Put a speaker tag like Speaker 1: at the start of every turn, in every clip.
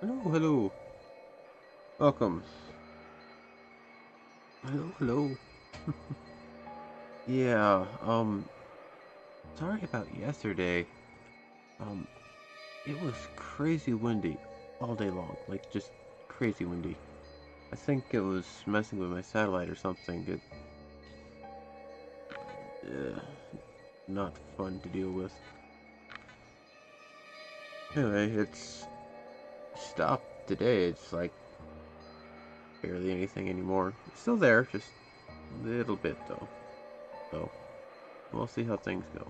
Speaker 1: Hello, hello. Welcome. Hello, hello. Yeah, sorry about yesterday. Um, it was crazy windy all day long. Like, just crazy windy. I think it was messing with my satellite or something. Uh, Not fun to deal with. Anyway, it's stopped today. It's like barely anything anymore. It's still there, just a little bit though. So, we'll see how things go.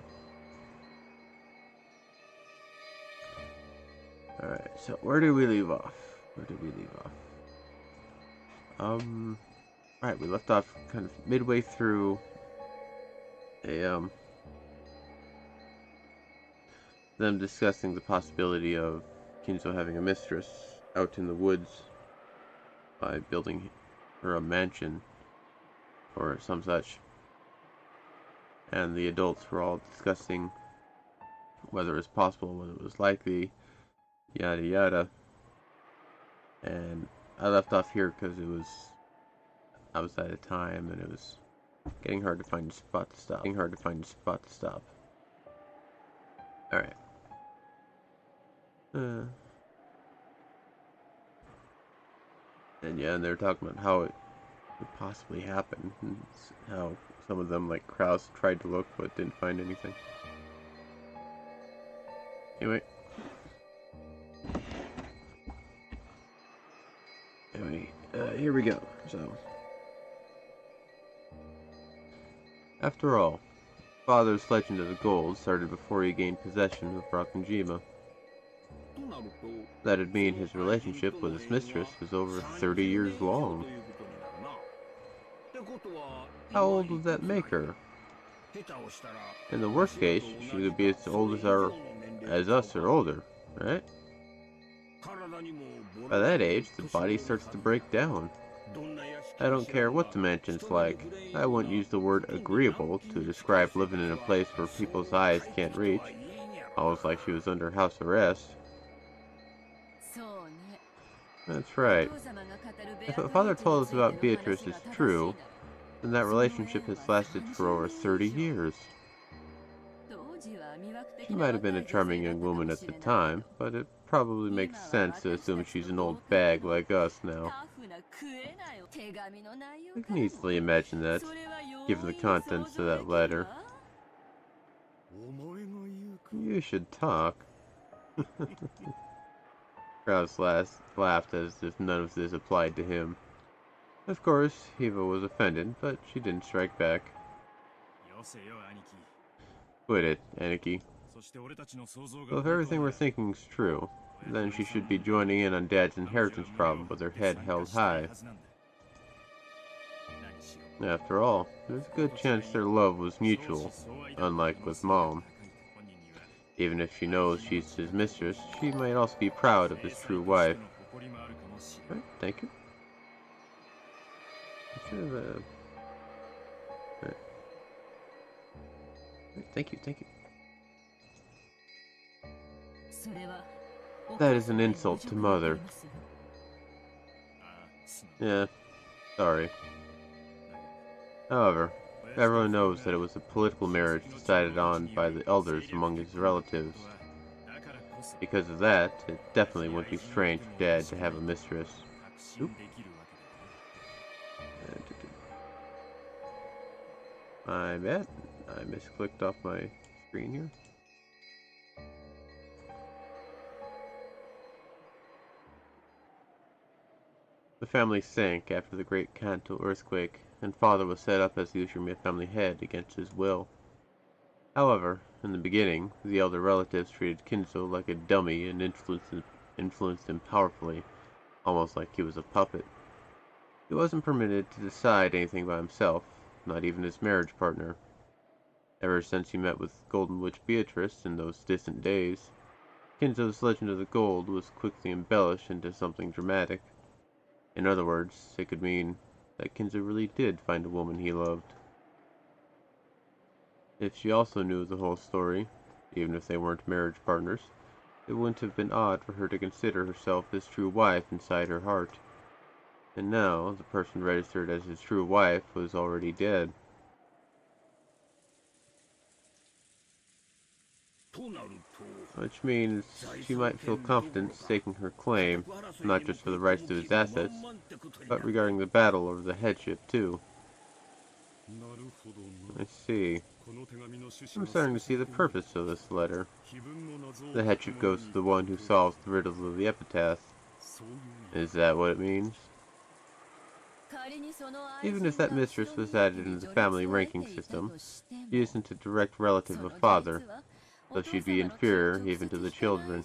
Speaker 1: Alright, so where did we leave off? Where did we leave off? Alright, we left off kind of midway through a, them discussing the possibility of Kinzo having a mistress out in the woods by building her a mansion or some such. And the adults were all discussing whether it was possible, whether it was likely, yada yada. And I left off here because I was out of time and it was getting hard to find a spot to stop. Alright. And yeah, and they were talking about how it could possibly happen, and how some of them, like Kraus, tried to look but didn't find anything. Anyway, here we go. So, after all, Father's legend of the gold started before he gained possession of Rokkenjima. That'd mean his relationship with his mistress was over 30 years long. How old would that make her? In the worst case, she could be as old as us or older, right? By that age, the body starts to break down. I don't care what the mansion's like. I wouldn't use the word agreeable to describe living in a place where people's eyes can't reach. Almost like she was under house arrest. That's right. If what Father told us about Beatrice is true, then that relationship has lasted for over 30 years. She might have been a charming young woman at the time, but it probably makes sense to assume she's an old bag like us now. I can easily imagine that, given the contents of that letter. You should talk. Krauss laughed as if none of this applied to him. Of course, Eva was offended, but she didn't strike back. Quit it, Aniki. So if everything we're thinking is true, then she should be joining in on Dad's inheritance problem with her head held high. After all, there's a good chance their love was mutual, unlike with Mom. Even if she knows she's his mistress, she might also be proud of his true wife. Right, thank you. Right. Thank you. That is an insult to Mother. Yeah, sorry. However, everyone knows that it was a political marriage decided on by the elders among his relatives. Because of that, it definitely wouldn't be strange for Dad to have a mistress. Oop. My bad. I misclicked off my screen here. The family sank after the Great Kanto earthquake, and Father was set up as the Ushima family head against his will. However, in the beginning, the elder relatives treated Kinzo like a dummy and influenced him powerfully, almost like he was a puppet. He wasn't permitted to decide anything by himself, not even his marriage partner. Ever since he met with Golden Witch Beatrice in those distant days, Kinzo's legend of the gold was quickly embellished into something dramatic. In other words, it could mean that Kinzo really did find a woman he loved. If she also knew the whole story, even if they weren't marriage partners, It wouldn't have been odd for her to consider herself his true wife inside her heart. And now, the person registered as his true wife was already dead. Which means she might feel confident staking her claim, not just for the rights to his assets, but regarding the battle over the headship too. I see. I'm starting to see the purpose of this letter. The headship goes to the one who solves the riddles of the epitaph. Is that what it means? Even if that mistress was added into the family ranking system, she isn't a direct relative of father, so she'd be inferior even to the children.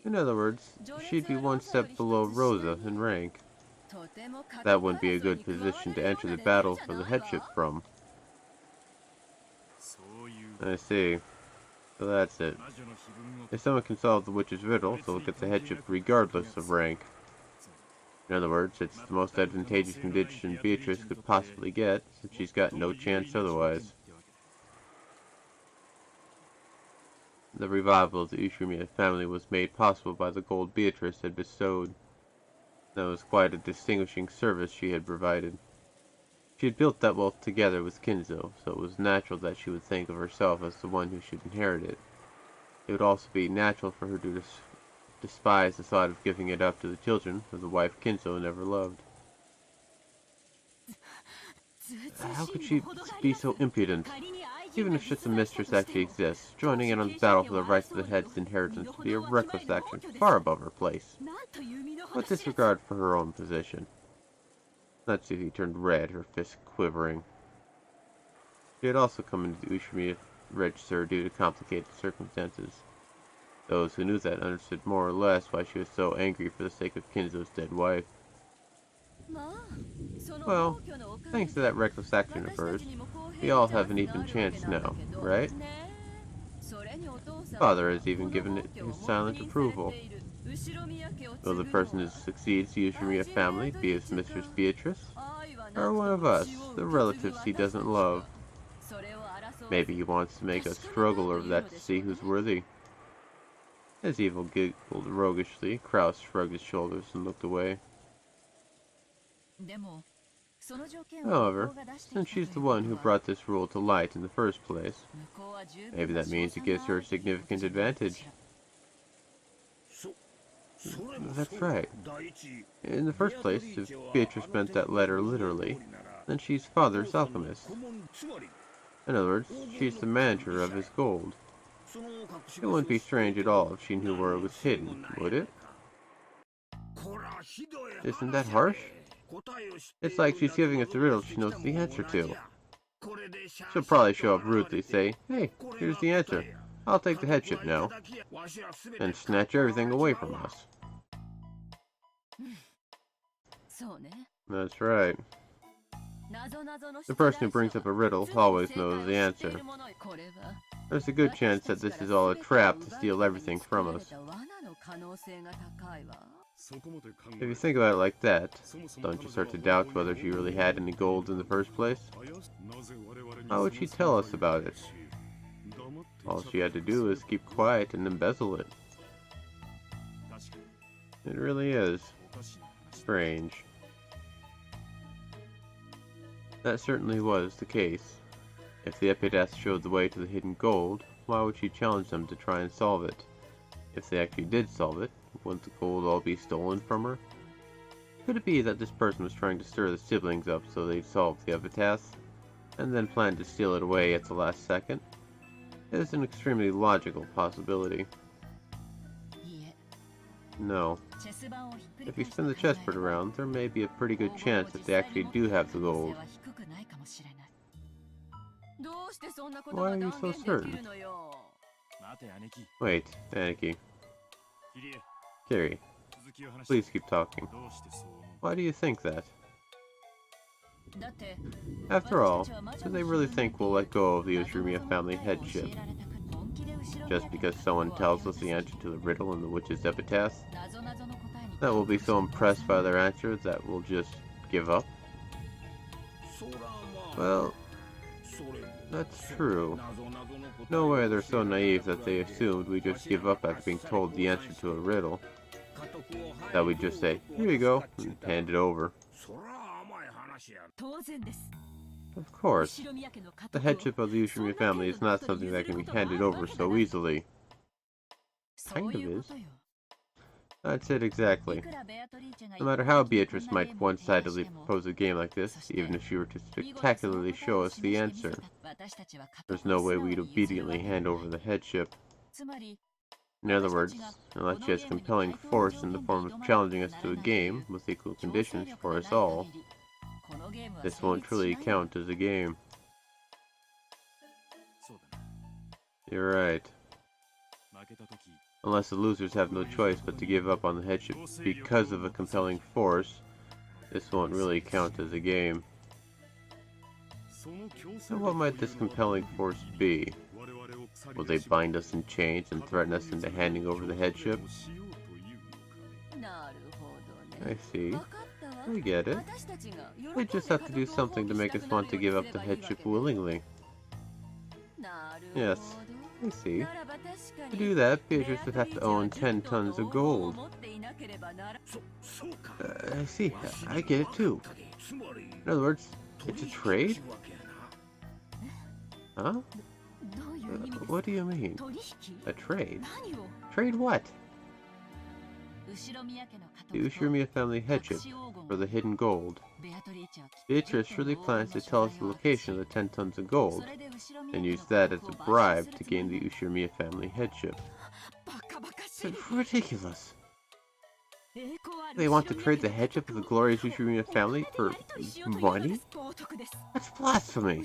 Speaker 1: In other words, she'd be one step below Rosa in rank. That wouldn't be a good position to enter the battle for the headship from. I see. So that's it. If someone can solve the witch's riddle, they'll get the headship regardless of rank. In other words, it's the most advantageous condition Beatrice could possibly get, since she's got no chance otherwise. The revival of the Ushimiya family was made possible by the gold Beatrice had bestowed. That was quite a distinguishing service she had provided. She had built that wealth together with Kinzo, so it was natural that she would think of herself as the one who should inherit it. It would also be natural for her to despise the thought of giving it up to the children of the wife Kinzo never loved. How could she be so impudent? Even if such a mistress actually exists, joining in on the battle for the rights of the head's inheritance would be a reckless action far above her place. With disregard for her own position. Let's see if he turned red, her fist quivering. She had also come into the Ushimiya register due to complicated circumstances. Those who knew that understood more or less why she was so angry for the sake of Kinzo's dead wife. Well, thanks to that reckless action of hers, we all have an even chance now, right? Father has even given it his silent approval. Will the person who succeeds the Ushimiya family be his Mistress Beatrice? Or one of us, the relatives he doesn't love? Maybe he wants to make us struggle over that to see who's worthy. As Evil giggled roguishly, Kraus shrugged his shoulders and looked away. However, since she's the one who brought this rule to light in the first place, maybe that means it gives her a significant advantage. That's right. In the first place, if Beatrice meant that letter literally, then she's Father's alchemist. In other words, she's the manager of his gold. It wouldn't be strange at all if she knew where it was hidden, would it? Isn't that harsh? It's like she's giving us a riddle she knows the answer to. She'll probably show up rudely, say, "Hey, here's the answer. I'll take the headship now," and snatch everything away from us. That's right. The person who brings up a riddle always knows the answer. There's a good chance that this is all a trap to steal everything from us. If you think about it like that, don't you start to doubt whether she really had any gold in the first place? How would she tell us about it? All she had to do was keep quiet and embezzle it. It really is strange. That certainly was the case. If the epitaph showed the way to the hidden gold, why would she challenge them to try and solve it? If they actually did solve it, wouldn't the gold all be stolen from her? Could it be that this person was trying to stir the siblings up so they'd solve the epitaph, and then planned to steal it away at the last second? It is an extremely logical possibility. No. If you spin the chessboard around, there may be a pretty good chance that they actually do have the gold. Why are you so certain? Wait, Aniki. Kiri, please keep talking. Why do you think that? After all, do they really think we'll let go of the Ushimiya family headship? Just because someone tells us the answer to the riddle in the witch's epitaph? That we'll be so impressed by their answer that we'll just give up? Well, That's true. No way they're so naive that they assumed we just give up after being told the answer to a riddle. That we just say, here you go, and hand it over. Of course, the headship of the Ushimiya family is not something that can be handed over so easily. Kind of is. That's it exactly. No matter how Beatrice might one-sidedly propose a game like this, even if she were to spectacularly show us the answer, there's no way we'd obediently hand over the headship. In other words, unless she has compelling force in the form of challenging us to a game with equal conditions for us all, this won't truly count as a game. You're right. Unless the losers have no choice but to give up on the headship because of a compelling force, this won't really count as a game. So what might this compelling force be? Will they bind us in chains and threaten us into handing over the headship? I see. I get it. They just have to do something to make us want to give up the headship willingly. Yes, I see. To do that, Beatrice would have to own 10 tons of gold. I see. I get it too. In other words, it's a trade? Huh? What do you mean? A trade? Trade what? The Ushimiya family headship for the hidden gold. Beatrice surely plans to tell us the location of the 10 tons of gold, and use that as a bribe to gain the Ushimiya family headship. It's ridiculous. They want to trade the headship of the glorious Ushimiya family for money? That's blasphemy!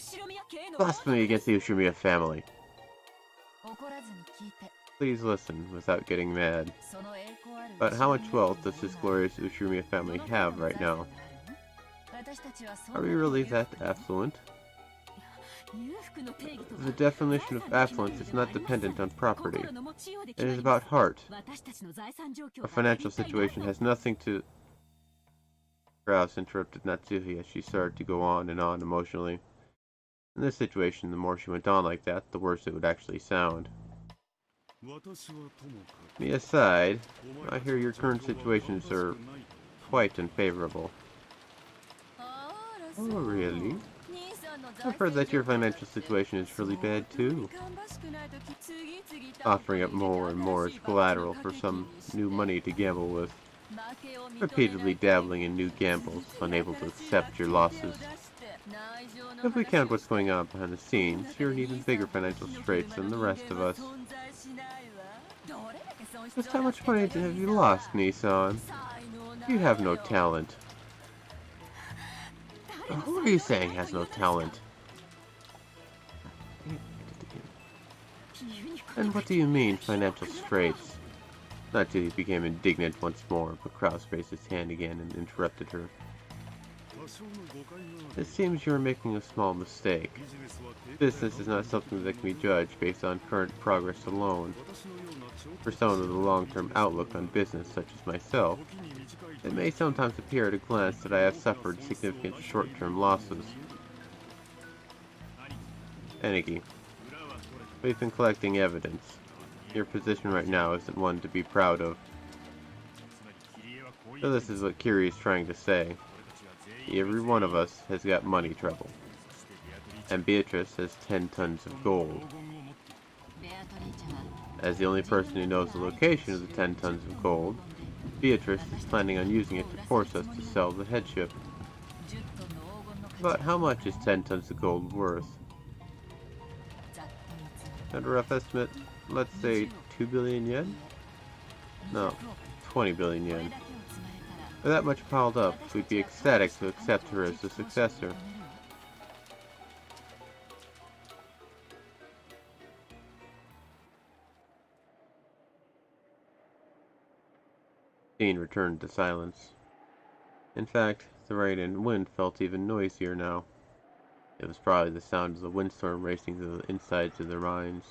Speaker 1: Blasphemy against the Ushimiya family. Please listen without getting mad. But how much wealth does this glorious Ushimiya family have right now? Are we really that affluent? The definition of affluence is not dependent on property. It is about heart. Our financial situation has nothing to... Krause interrupted Natsuhi as she started to go on and on emotionally. In this situation, the more she went on like that, the worse it would actually sound. Me aside, I hear your current situations are quite unfavorable. Oh, really? I've heard that your financial situation is really bad too. Offering up more and more as collateral for some new money to gamble with. Repeatedly dabbling in new gambles, unable to accept your losses. If we count what's going on behind the scenes, you're in even bigger financial straits than the rest of us. Just how much money have you lost, Nissan? You have no talent. Who are you saying has no talent? And what do you mean, financial straits? Natsuhi became indignant once more, but Krause raised his hand again and interrupted her. It seems you are making a small mistake. Business is not something that can be judged based on current progress alone. For someone with a long-term outlook on business such as myself, it may sometimes appear at a glance that I have suffered significant short-term losses. Eniki, we've been collecting evidence. Your position right now isn't one to be proud of. So this is what Kiri is trying to say. Every one of us has got money trouble. And Beatrice has 10 tons of gold. As the only person who knows the location of the 10 tons of gold, Beatrice is planning on using it to force us to sell the headship. But how much is 10 tons of gold worth? At a rough estimate, let's say 2 billion yen? No, 20 billion yen. With that much piled up, we'd be ecstatic to accept her as the successor. Dean returned to silence. In fact, the rain and wind felt even noisier now. It was probably the sound of the windstorm racing through the insides of their minds.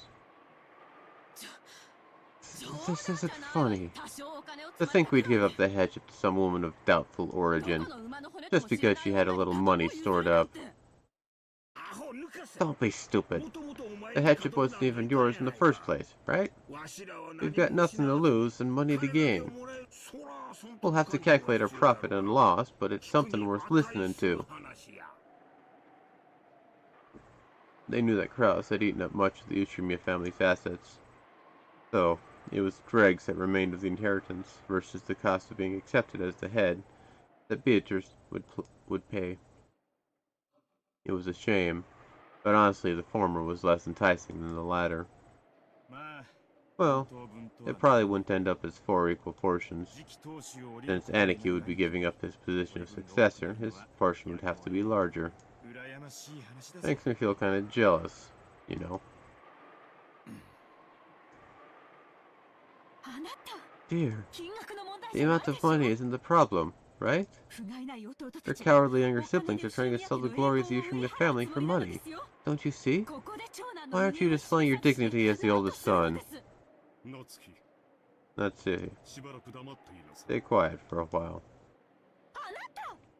Speaker 1: This isn't funny. To think we'd give up the headship to some woman of doubtful origin, just because she had a little money stored up. Don't be stupid. The headship wasn't even yours in the first place, right? We've got nothing to lose and money to gain. We'll have to calculate our profit and loss, but it's something worth listening to. They knew that Kraus had eaten up much of the Ushimiya family's assets, so it was dregs that remained of the inheritance versus the cost of being accepted as the head that Beatrice would pay. It was a shame, but honestly the former was less enticing than the latter. Well, it probably wouldn't end up as 4 equal portions. Since Aniki would be giving up his position of successor, his portion would have to be larger. Makes me feel kind of jealous, you know. Dear, the amount of money isn't the problem, right? Their cowardly younger siblings are trying to sell the glory of the Ushimiya family for money. Don't you see? Why aren't you displaying your dignity as the oldest son? Natsuhi, stay quiet for a while.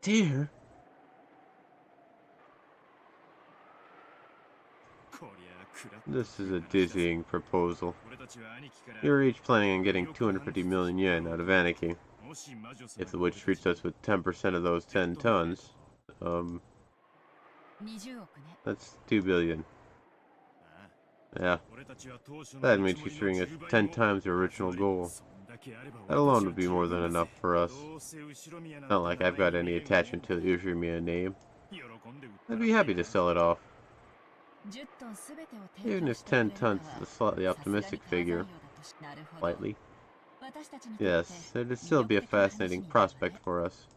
Speaker 1: Dear? This is a dizzying proposal. You're each planning on getting 250 million yen out of Aniki. If the witch treats us with 10% of those 10 tons, that's 2 billion. Yeah, that means she's treating us 10 times her original goal. That alone would be more than enough for us. Not like I've got any attachment to the Ushimiya name. I'd be happy to sell it off. Even if 10 tons is a slightly optimistic figure. Slightly. Yes, it'd still be a fascinating prospect for us.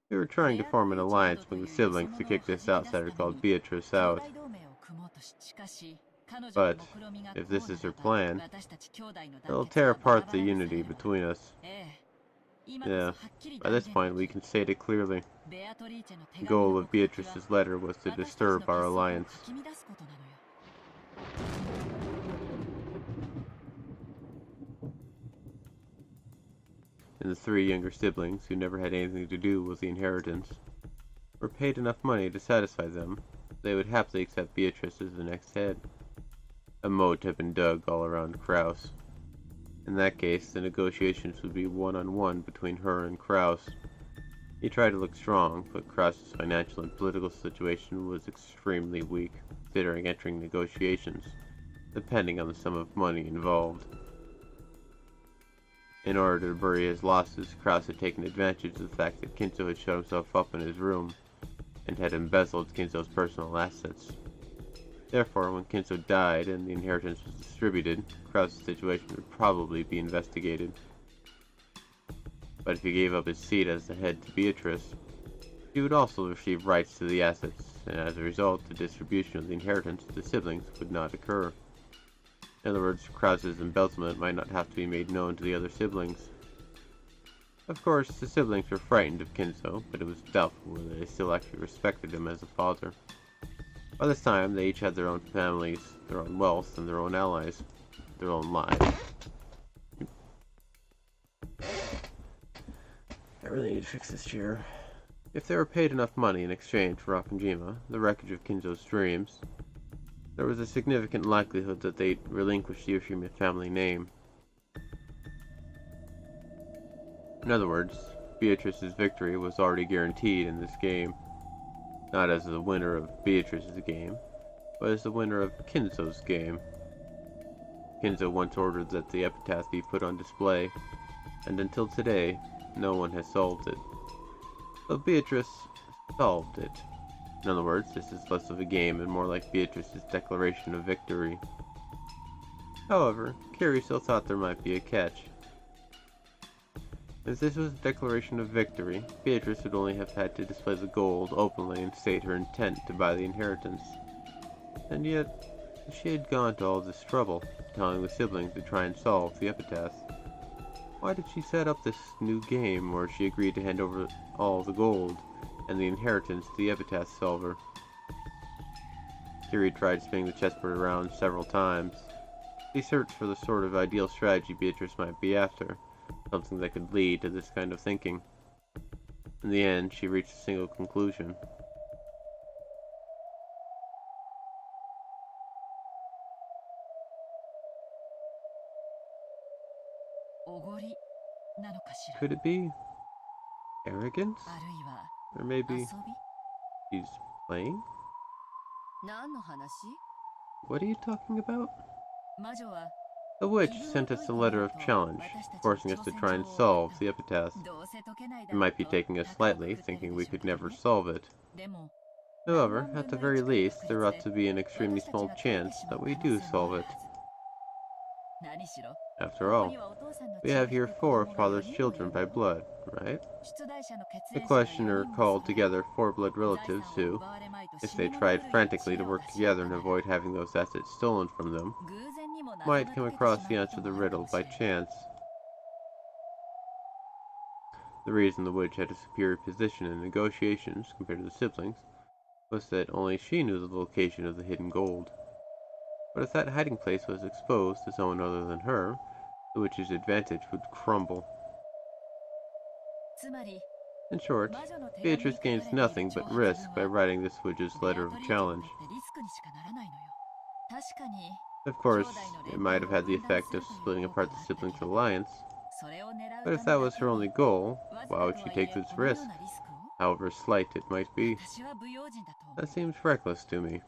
Speaker 1: We were trying to form an alliance with the siblings to kick this outsider called Beatrice out. But, if this is her plan, it'll tear apart the unity between us. Yeah, by this point we can state it clearly. The goal of Beatrice's letter was to disturb our alliance. And the 3 younger siblings, who never had anything to do with the inheritance, were paid enough money to satisfy them. They would happily accept Beatrice as the next head. A moat had been dug all around Kraus. In that case, the negotiations would be one-on-one between her and Kraus. He tried to look strong, but Kraus's financial and political situation was extremely weak, considering entering negotiations, depending on the sum of money involved. In order to bury his losses, Kraus had taken advantage of the fact that Kinzo had shut himself up in his room, and had embezzled Kinzo's personal assets. Therefore, when Kinzo died and the inheritance was distributed, Kraus' situation would probably be investigated. But if he gave up his seat as the head to Beatrice, he would also receive rights to the assets, and as a result, the distribution of the inheritance to the siblings would not occur. In other words, Kraus's embezzlement might not have to be made known to the other siblings. Of course, the siblings were frightened of Kinzo, but it was doubtful whether they still actually respected him as a father. By this time, they each had their own families, their own wealth, and their own allies, their own lives. I really need to fix this chair. If they were paid enough money in exchange for Rokkenjima, the wreckage of Kinzo's dreams, there was a significant likelihood that they'd relinquish the Ushimiya family name. In other words, Beatrice's victory was already guaranteed in this game. Not as the winner of Beatrice's game, but as the winner of Kinzo's game. Kinzo once ordered that the epitaph be put on display, and until today, no one has solved it. But Beatrice solved it. In other words, this is less of a game and more like Beatrice's declaration of victory. However, Kiri still thought there might be a catch. If this was a declaration of victory, Beatrice would only have had to display the gold openly and state her intent to buy the inheritance. And yet, she had gone to all this trouble, telling the siblings to try and solve the epitaph. Why did she set up this new game where she agreed to hand over all the gold and the inheritance to the epitaph solver? Kiri tried spinning the chessboard around several times. He searched for the sort of ideal strategy Beatrice might be after. Something that could lead to this kind of thinking. In the end, she reached a single conclusion. Could it be arrogance? Or maybe she's playing? What are you talking about? The witch sent us a letter of challenge, forcing us to try and solve the epitaph. It might be taking us lightly, thinking we could never solve it. However, at the very least, there ought to be an extremely small chance that we do solve it. After all, we have here 4 of Father's children by blood, right? The questioner called together 4 blood relatives who, if they tried frantically to work together and avoid having those assets stolen from them, might come across the answer to the riddle by chance. The reason the witch had a superior position in negotiations compared to the siblings was that only she knew the location of the hidden gold. But if that hiding place was exposed to someone other than her, the witch's advantage would crumble. In short, Beatrice gains nothing but risk by writing this witch's letter of challenge. Of course, it might have had the effect of splitting apart the siblings' alliance, but if that was her only goal, why would she take this risk, however slight it might be? That seems reckless to me.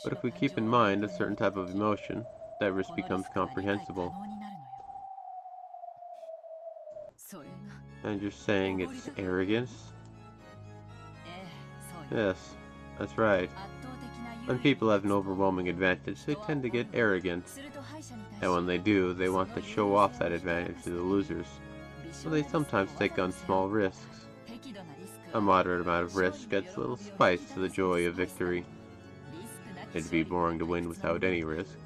Speaker 1: But if we keep in mind a certain type of emotion, that risk becomes comprehensible. And you're saying it's arrogance? Yes, that's right. When people have an overwhelming advantage, they tend to get arrogant. And when they do, they want to show off that advantage to the losers. So they sometimes take on small risks. A moderate amount of risk adds a little spice to the joy of victory. It'd be boring to win without any risk.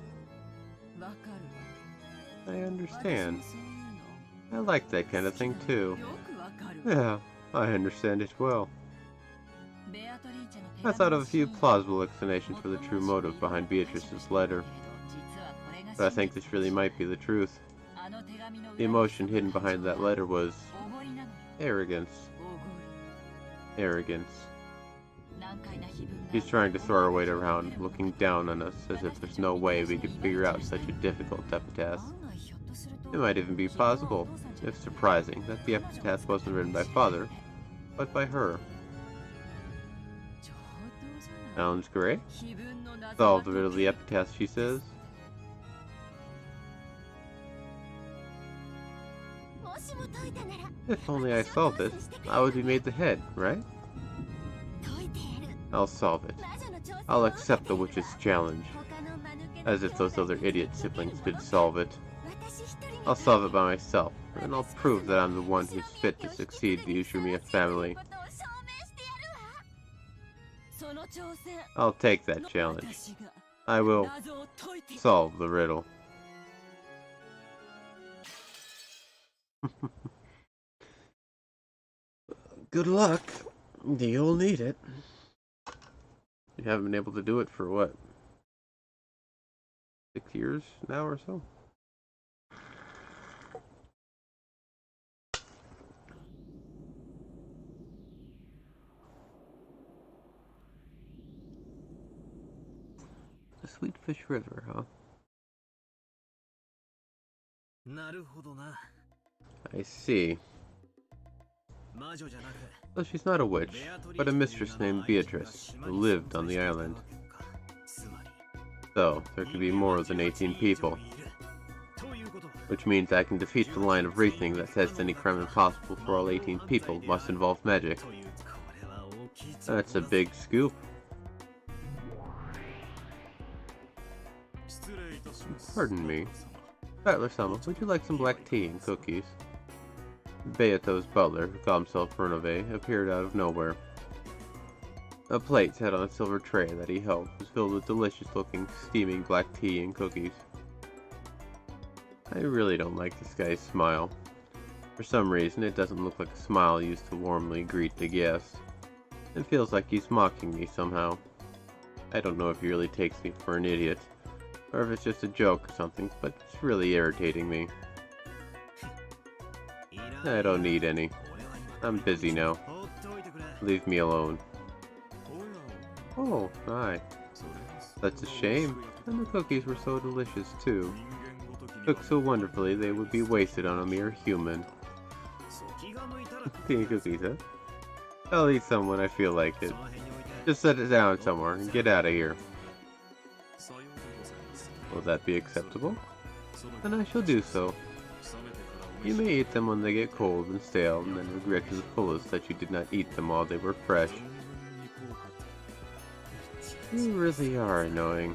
Speaker 1: I understand. I like that kind of thing too. Yeah, I understand it well. I thought of a few plausible explanations for the true motive behind Beatrice's letter. But I think this really might be the truth. The emotion hidden behind that letter was arrogance. Arrogance. She's trying to throw her weight around, looking down on us as if there's no way we could figure out such a difficult epitaph. It might even be possible, if surprising, that the epitaph wasn't written by Father, but by her. Sounds great. Solve the riddle of the epitaph, she says. If only I solved it, I would be made the head, right? I'll solve it. I'll accept the witch's challenge. As if those other idiot siblings could solve it. I'll solve it by myself, and I'll prove that I'm the one who's fit to succeed the Umineko family. I'll take that challenge. I will solve the riddle. Good luck. You'll need it. You haven't been able to do it for what? 6 years now or so? The Sweetfish River, huh? I see. So she's not a witch, but a mistress named Beatrice, who lived on the island. So, there could be more than 18 people. Which means I can defeat the line of reasoning that says any crime impossible for all 18 people must involve magic. That's a big scoop. Pardon me. Butler-sama, would you like some black tea and cookies? Beato's butler, who called himself Renove, appeared out of nowhere. A plate set on a silver tray that he held was filled with delicious-looking, steaming black tea and cookies. I really don't like this guy's smile. For some reason, it doesn't look like a smile used to warmly greet the guest. It feels like he's mocking me somehow. I don't know if he really takes me for an idiot, or if it's just a joke or something, but it's really irritating me. I don't need any. I'm busy now. Leave me alone. Oh, hi. That's a shame. And the cookies were so delicious, too. cook so wonderfully they would be wasted on a mere human. Tea and cookies, huh? I'll eat some when I feel like it. Just set it down somewhere and get out of here. Will that be acceptable? Then I shall do so. You may eat them when they get cold and stale, and then regret to the fullest that you did not eat them while they were fresh. You really are annoying.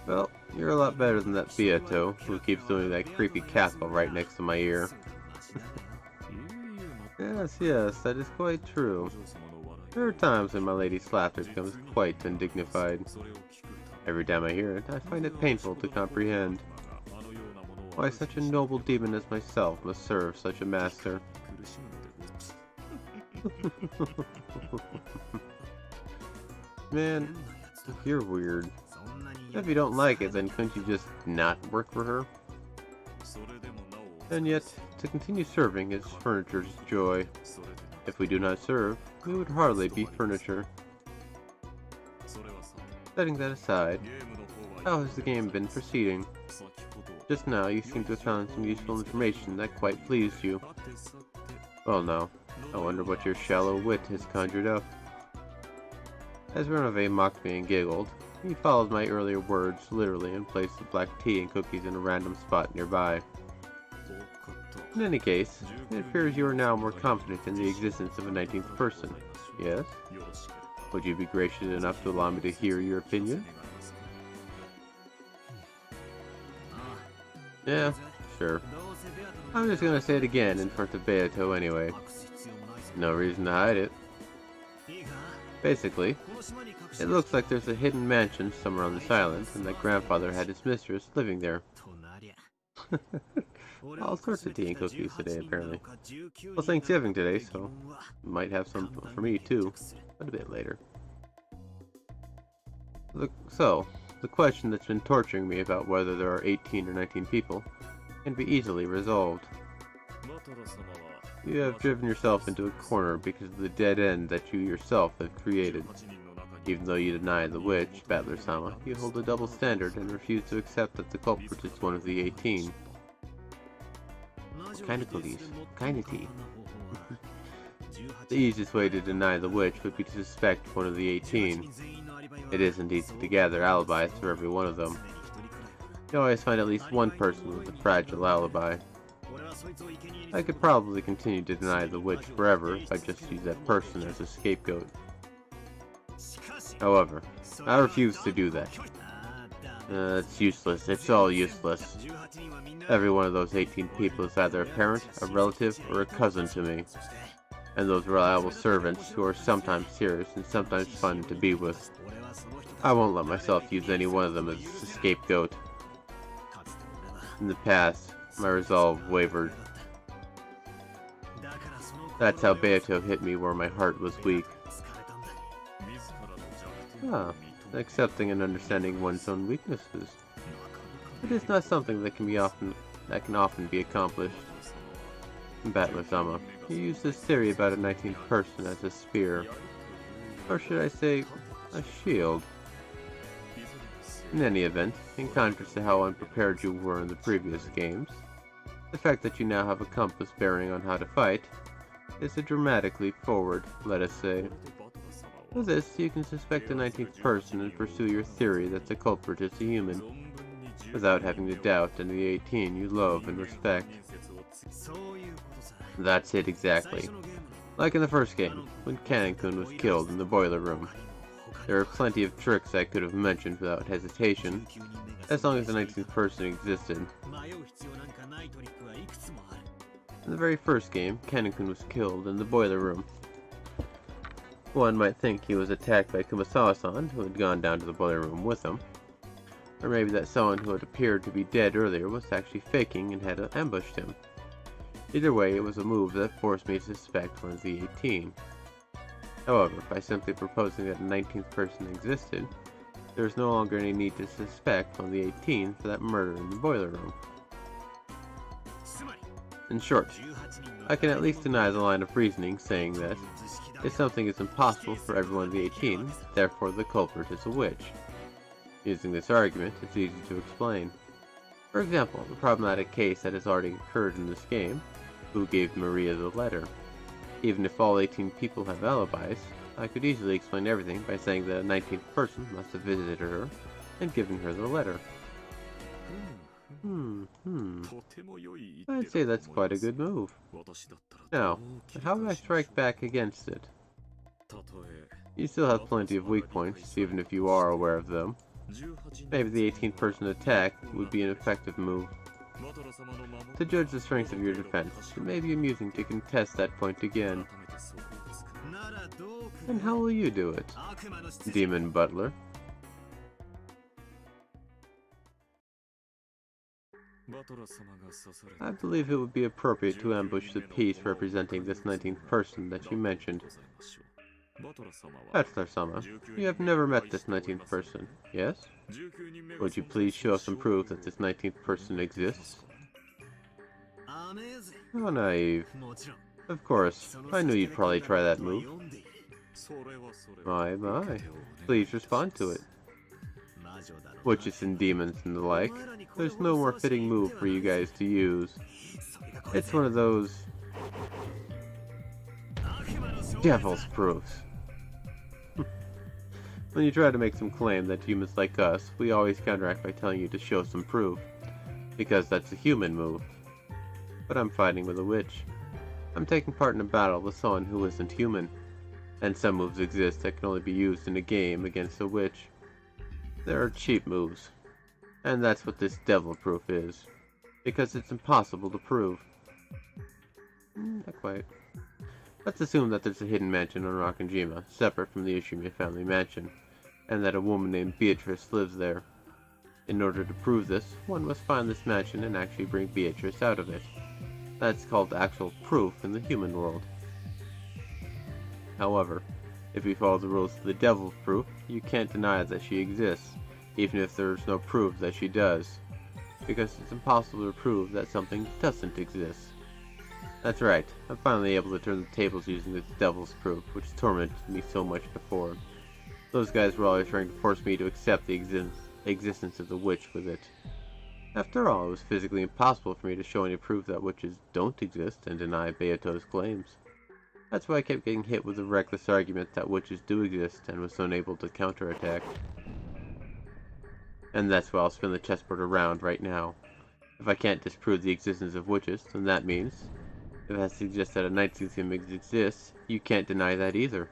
Speaker 1: Well, you're a lot better than that Beato, who keeps doing that creepy cackle right next to my ear. Yes, that is quite true. There are times when my lady's laughter becomes quite undignified. Every time I hear it, I find it painful to comprehend. Why such a noble demon as myself must serve such a master. Man, you're weird. If you don't like it, then couldn't you just not work for her? And yet, to continue serving is furniture's joy. If we do not serve, we would hardly be furniture. Setting that aside, how has the game been proceeding? Just now, you seem to have found some useful information that quite pleased you. Well now, I wonder what your shallow wit has conjured up. As Renove mocked me and giggled, he followed my earlier words literally and placed the black tea and cookies in a random spot nearby. In any case, it appears you are now more confident in the existence of a 19th person, yes? Would you be gracious enough to allow me to hear your opinion? Yeah, sure. I'm just gonna say it again in front of Beato anyway. No reason to hide it. Basically, it looks like there's a hidden mansion somewhere on this island, and that grandfather had his mistress living there. All sorts of tea and cookies today, apparently. Well, Thanksgiving today, so might have some for me too, but a bit later. So, the question that's been torturing me about whether there are 18 or 19 people can be easily resolved. You have driven yourself into a corner because of the dead end that you yourself have created. Even though you deny the witch, Battler-sama, you hold a double standard and refuse to accept that the culprit is one of the 18. What kind of cookies? What kind of tea? The easiest way to deny the witch would be to suspect one of the 18. It isn't easy to gather alibis for every one of them. You always find at least one person with a fragile alibi. I could probably continue to deny the witch forever if I just use that person as a scapegoat. However, I refuse to do that. It's useless. It's all useless. Every one of those 18 people is either a parent, a relative, or a cousin to me. And those reliable servants who are sometimes serious and sometimes fun to be with. I won't let myself use any one of them as a scapegoat. In the past, my resolve wavered. That's how Beato hit me where my heart was weak. Accepting and understanding one's own weaknesses. It is not something that can often be accomplished. Battler-sama, you use this theory about a 19th person as a spear. Or should I say, a shield. In any event, in contrast to how unprepared you were in the previous games, the fact that you now have a compass bearing on how to fight is a dramatic leap forward, let us say. With this, you can suspect a 19th person and pursue your theory that the culprit is a human, without having to doubt any of the 18 you love and respect. That's it exactly. Like in the first game, when Cannon-kun was killed in the boiler room. There are plenty of tricks I could have mentioned without hesitation, as long as the 19th person existed. In the very first game, Cannon-kun was killed in the boiler room. One might think he was attacked by Kumasawa-san, who had gone down to the boiler room with him. Or maybe that someone who had appeared to be dead earlier was actually faking and had ambushed him. Either way, it was a move that forced me to suspect one of the 18. However, by simply proposing that a 19th person existed, there is no longer any need to suspect one of the 18 for that murder in the boiler room. In short, I can at least deny the line of reasoning saying that if something is impossible for everyone of the 18, therefore the culprit is a witch. Using this argument, it's easy to explain. For example, the problematic case that has already occurred in this game, who gave Maria the letter? Even if all 18 people have alibis, I could easily explain everything by saying that a 19th person must have visited her and given her the letter. I'd say that's quite a good move. Now, how would I strike back against it? You still have plenty of weak points, even if you are aware of them. Maybe the 18th person attack would be an effective move. To judge the strength of your defense, it may be amusing to contest that point again. And how will you do it, Demon Butler? I believe it would be appropriate to ambush the piece representing this 19th person that you mentioned. Butler-sama, you have never met this 19th person, yes? Would you please show some proof that this 19th person exists? How naive. Of course, I knew you'd probably try that move. My. Please respond to it. Witches and demons and the like, there's no more fitting move for you guys to use. It's one of those devil's proofs. When you try to make some claim that humans like us, we always counteract by telling you to show some proof, because that's a human move. But I'm fighting with a witch. I'm taking part in a battle with someone who isn't human, and some moves exist that can only be used in a game against a witch. There are cheap moves, and that's what this devil proof is, because it's impossible to prove. Not quite. Let's assume that there's a hidden mansion on Rokkenjima, separate from the Ushimi family mansion, and that a woman named Beatrice lives there. In order to prove this, one must find this mansion and actually bring Beatrice out of it. That's called actual proof in the human world. However, if we follow the rules of the devil's proof, you can't deny that she exists, even if there's no proof that she does, because it's impossible to prove that something doesn't exist. That's right, I'm finally able to turn the tables using this devil's proof, which tormented me so much before. Those guys were always trying to force me to accept the existence of the witch with it. After all, it was physically impossible for me to show any proof that witches don't exist and deny Beato's claims. That's why I kept getting hit with the reckless argument that witches do exist and was unable to counterattack. And that's why I'll spin the chessboard around right now. If I can't disprove the existence of witches, then that means, if I suggest that a 19th image exists, you can't deny that either.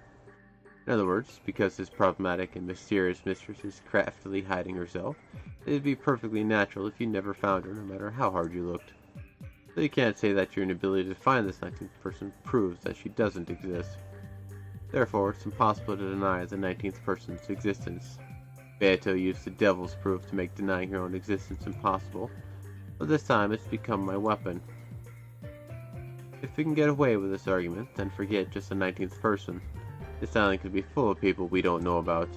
Speaker 1: In other words, because this problematic and mysterious mistress is craftily hiding herself, it'd be perfectly natural if you never found her, no matter how hard you looked. So you can't say that your inability to find this 19th person proves that she doesn't exist. Therefore, it's impossible to deny the 19th person's existence. Beato used the devil's proof to make denying her own existence impossible, but this time it's become my weapon. If we can get away with this argument, then forget just the 19th person. This island could be full of people we don't know about,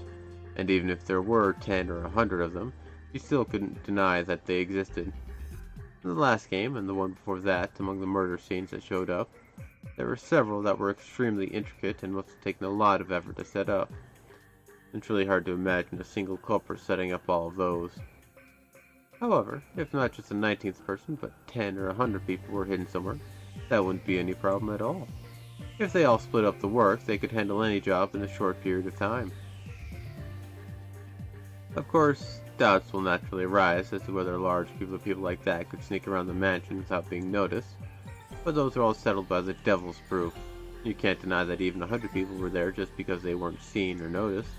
Speaker 1: and even if there were 10 or 100 of them, you still couldn't deny that they existed. In the last game, and the one before that, among the murder scenes that showed up, there were several that were extremely intricate and must have taken a lot of effort to set up. It's really hard to imagine a single culprit setting up all of those. However, if not just a 19th person, but 10 or 100 people were hidden somewhere, that wouldn't be any problem at all. If they all split up the work, they could handle any job in a short period of time. Of course, doubts will naturally arise as to whether a large group of people like that could sneak around the mansion without being noticed, but those are all settled by the devil's proof. You can't deny that even 100 people were there just because they weren't seen or noticed.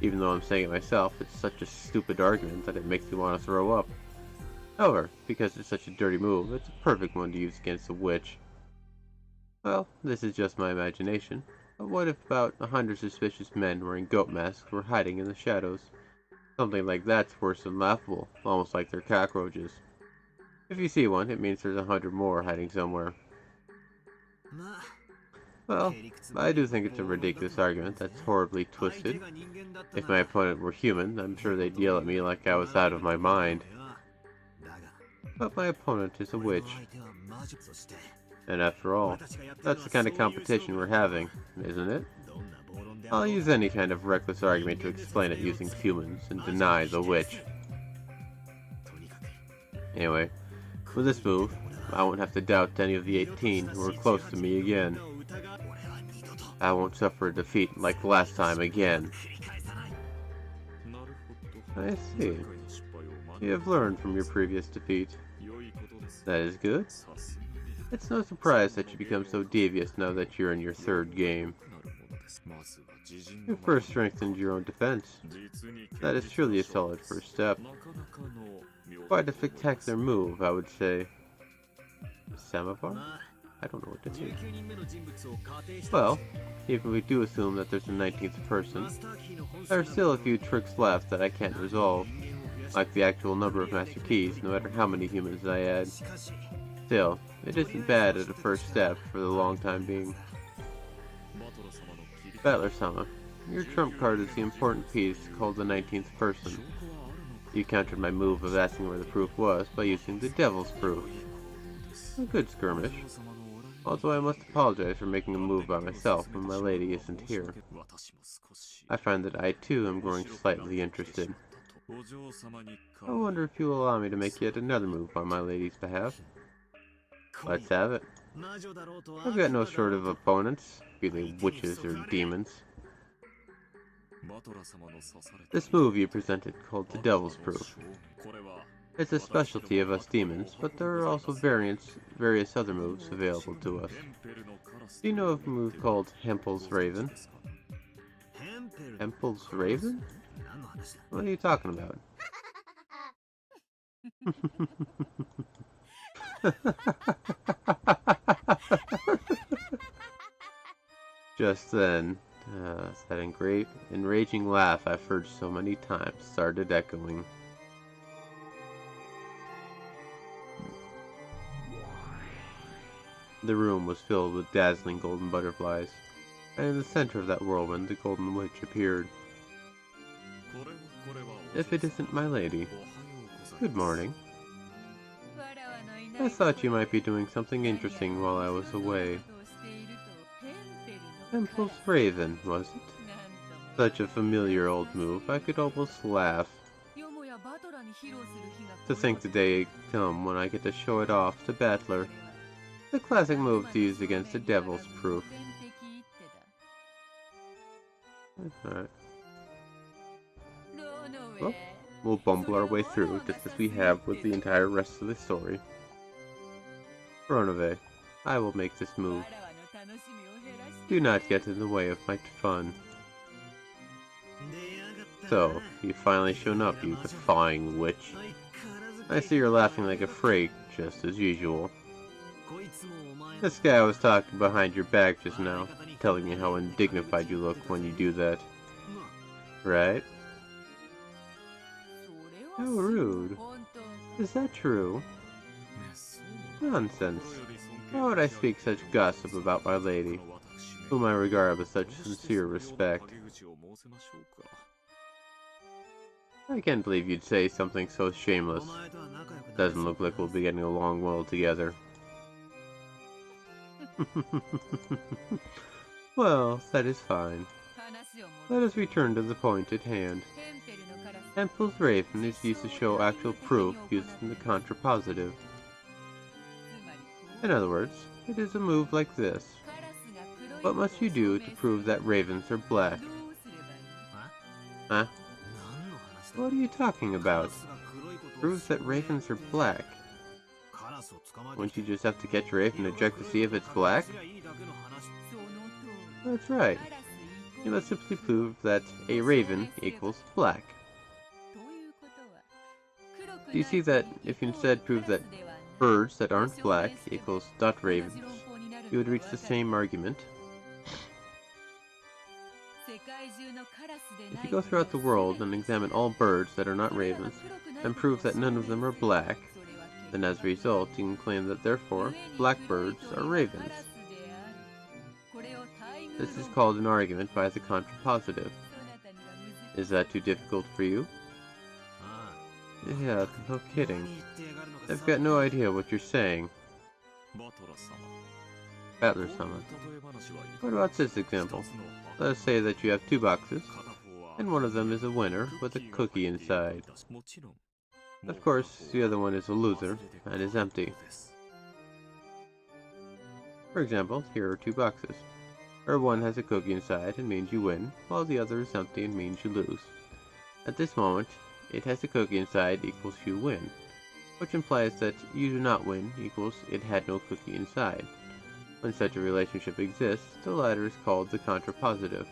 Speaker 1: Even though I'm saying it myself, it's such a stupid argument that it makes me want to throw up. However, because it's such a dirty move, it's a perfect one to use against a witch. Well, this is just my imagination, but what if about 100 suspicious men wearing goat masks were hiding in the shadows? Something like that's worse than laughable, almost like they're cockroaches. If you see one, it means there's 100 more hiding somewhere. Well, I do think it's a ridiculous argument that's horribly twisted. If my opponent were human, I'm sure they'd yell at me like I was out of my mind. But my opponent is a witch. And after all, that's the kind of competition we're having, isn't it? I'll use any kind of reckless argument to explain it using humans and deny the witch. Anyway, with this move, I won't have to doubt any of the 18 who were close to me again. I won't suffer a defeat like last time again. I see. You have learned from your previous defeat. That is good. It's no surprise that you become so devious now that you're in your third game. You first strengthened your own defense. That is truly a solid first step. Quite a spectacular move, I would say. Samovar? I don't know what to do. Well, even if we do assume that there's a 19th person, there are still a few tricks left that I can't resolve, like the actual number of master keys, no matter how many humans I add. Still, it isn't bad at a first step for the long time being. Battler-sama, your trump card is the important piece called the 19th person. You countered my move of asking where the proof was by using the devil's proof. A good skirmish. Also, I must apologize for making a move by myself when my lady isn't here. I find that I too am growing slightly interested. I wonder if you will allow me to make yet another move on my lady's behalf. Let's have it. I've got no short of opponents, be they witches or demons. This move you presented, called the Devil's Proof. It's a specialty of us demons, but there are also various other moves available to us. Do you know of a move called Hempel's Raven? Hempel's Raven? What are you talking about? Just then, that enraging laugh I've heard so many times started echoing. The room was filled with dazzling golden butterflies, and in the center of that whirlwind the Golden Witch appeared. If it isn't my lady. Good morning. I thought you might be doing something interesting while I was away. Temple's Raven, was it? Such a familiar old move, I could almost laugh. To think the day come when I get to show it off to Battler. The classic move to use against the Devil's Proof. Alright. Well, we'll bumble our way through, just as we have with the entire rest of the story. Ronove, I will make this move. Do not get in the way of my fun. So, you've finally shown up, you defying witch. I see you're laughing like a freak, just as usual. This guy was talking behind your back just now, telling me how undignified you look when you do that. Right? How rude. Is that true? Nonsense. Why would I speak such gossip about my lady, whom I regard with such sincere respect? I can't believe you'd say something so shameless. Doesn't look like we'll be getting along well together. Well, that is fine. Let us return to the point at hand. Temple's Raven is used to show actual proof using the contrapositive. In other words, it is a move like this. What must you do to prove that ravens are black? Huh? What are you talking about? Proves that ravens are black. Wouldn't you just have to catch a raven and check to see if it's black? That's right. You must simply prove that a raven equals black. Do you see that if you instead prove that birds that aren't black equals not ravens, you would reach the same argument? If you go throughout the world and examine all birds that are not ravens, and prove that none of them are black, then as a result you can claim that therefore black birds are ravens. This is called an argument by the contrapositive. Is that too difficult for you? Yeah, no kidding. I've got no idea what you're saying. Battler-sama. What about this example? Let us say that you have two boxes, and one of them is a winner with a cookie inside. Of course, the other one is a loser and is empty. For example, here are two boxes, where one has a cookie inside and means you win, while the other is empty and means you lose. At this moment, it has a cookie inside equals you win, which implies that you do not win equals it had no cookie inside. When such a relationship exists, the latter is called the contrapositive.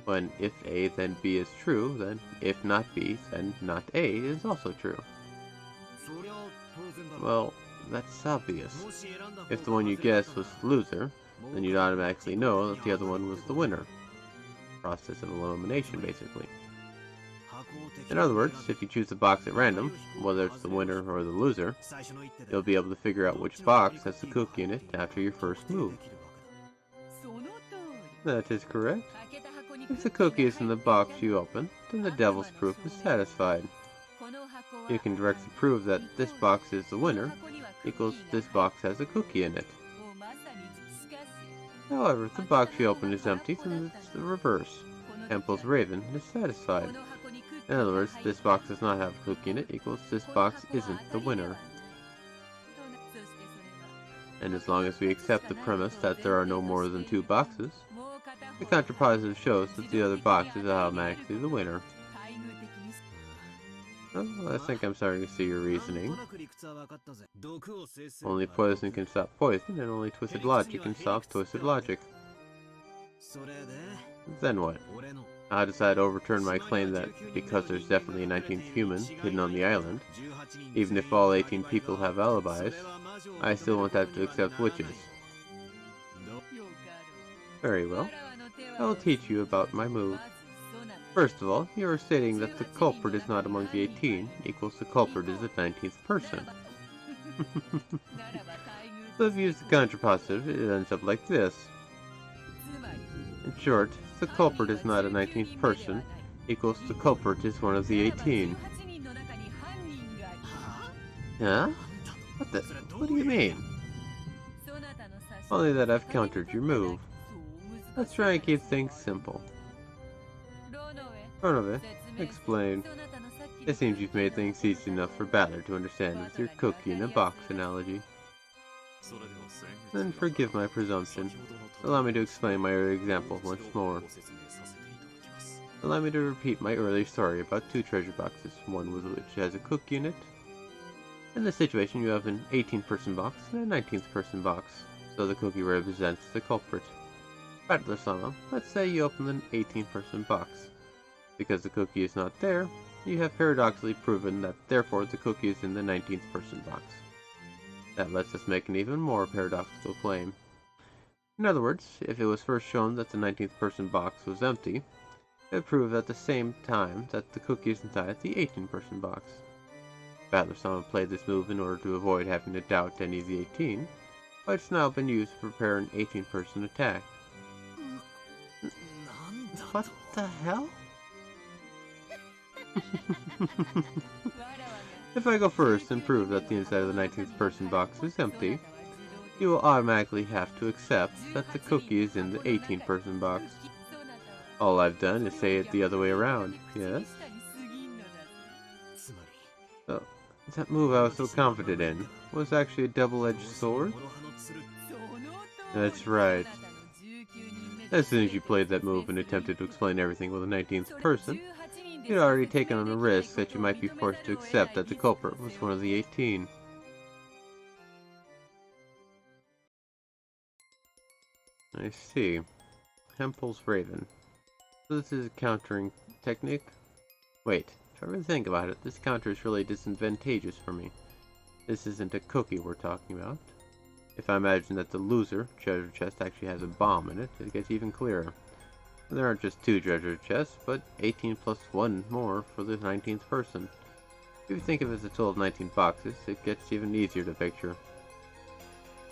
Speaker 1: When if A then B is true, then if not B, then not A is also true. Well, that's obvious. If the one you guessed was the loser, then you'd automatically know that the other one was the winner. Process of elimination, basically. In other words, if you choose a box at random, whether it's the winner or the loser, you'll be able to figure out which box has the cookie in it after your first move. That is correct. If the cookie is in the box you open, then the devil's proof is satisfied. You can directly prove that this box is the winner equals this box has a cookie in it. However, if the box you open is empty, then it's the reverse. Temple's Raven is satisfied. In other words, this box does not have a cookie in it equals this box isn't the winner. And as long as we accept the premise that there are no more than two boxes, the contrapositive shows that the other box is automatically the winner. Well, I think I'm starting to see your reasoning. Only poison can stop poison, and only twisted logic can stop twisted logic. Then what? I decide to overturn my claim that because there's definitely a 19th human hidden on the island, even if all 18 people have alibis, I still won't have to accept witches. Very well. I'll teach you about my move. First of all, you are stating that the culprit is not among the 18 equals the culprit is the 19th person. So if you use the contrapositive, it ends up like this. In short, the culprit is not a 19th person equals the culprit is one of the 18. Huh? What do you mean? Only that I've countered your move. Let's try and keep things simple. Ronove, explain. It seems you've made things easy enough for Battler to understand with your cookie in a box analogy. Then forgive my presumption. Allow me to explain my earlier example once more. Allow me to repeat my earlier story about two treasure boxes, one with which has a cookie in it. In this situation you have an 18-person box and a 19th-person box, so the cookie represents the culprit. Battler-sama, let's say you open an 18-person box. Because the cookie is not there, you have paradoxically proven that therefore the cookie is in the 19th-person box. That lets us make an even more paradoxical claim. In other words, if it was first shown that the 19th-person box was empty, it would prove at the same time that the cookie is inside the 18-person box. Battler-sama played this move in order to avoid having to doubt any of the 18, but it's now been used to prepare an 18-person attack. What the hell? If I go first and prove that the inside of the 19th person box is empty, you will automatically have to accept that the cookie is in the 18th person box. All I've done is say it the other way around, yes? So, that move I was so confident in was actually a double-edged sword? That's right. As soon as you played that move and attempted to explain everything with a 19th person, you'd already taken on the risk that you might be forced to accept that the culprit was one of the 18. I see. Temple's Raven. So this is a countering technique? Wait, if I really think about it, this counter is really disadvantageous for me. This isn't a cookie we're talking about. If I imagine that the loser treasure chest actually has a bomb in it, it gets even clearer. There aren't just two treasure chests, but 18 plus 1 more for the 19th person. If you think of it as a total of 19 boxes, it gets even easier to picture.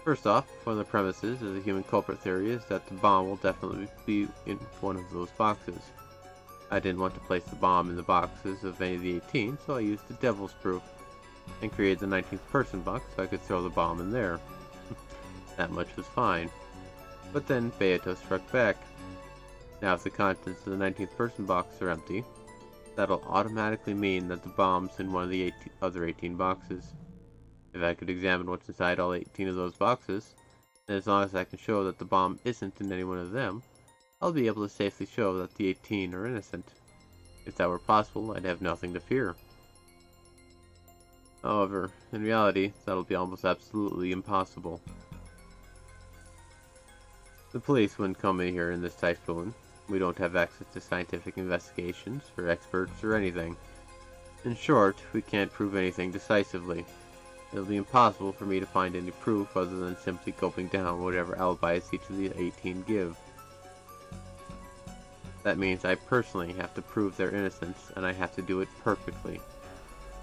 Speaker 1: First off, one of the premises of the human culprit theory is that the bomb will definitely be in one of those boxes. I didn't want to place the bomb in the boxes of any of the 18, so I used the devil's proof, and created the 19th person box so I could throw the bomb in there. That much was fine. But then Beato struck back. Now if the contents of the 19th person box are empty, that'll automatically mean that the bomb's in one of the other 18 boxes. If I could examine what's inside all 18 of those boxes, and as long as I can show that the bomb isn't in any one of them, I'll be able to safely show that the 18 are innocent. If that were possible, I'd have nothing to fear. However, in reality, that'll be almost absolutely impossible. The police wouldn't come in here in this typhoon. We don't have access to scientific investigations, or experts, or anything. In short, we can't prove anything decisively. It'll be impossible for me to find any proof other than simply gulping down whatever alibis each of the 18 give. That means I personally have to prove their innocence, and I have to do it perfectly.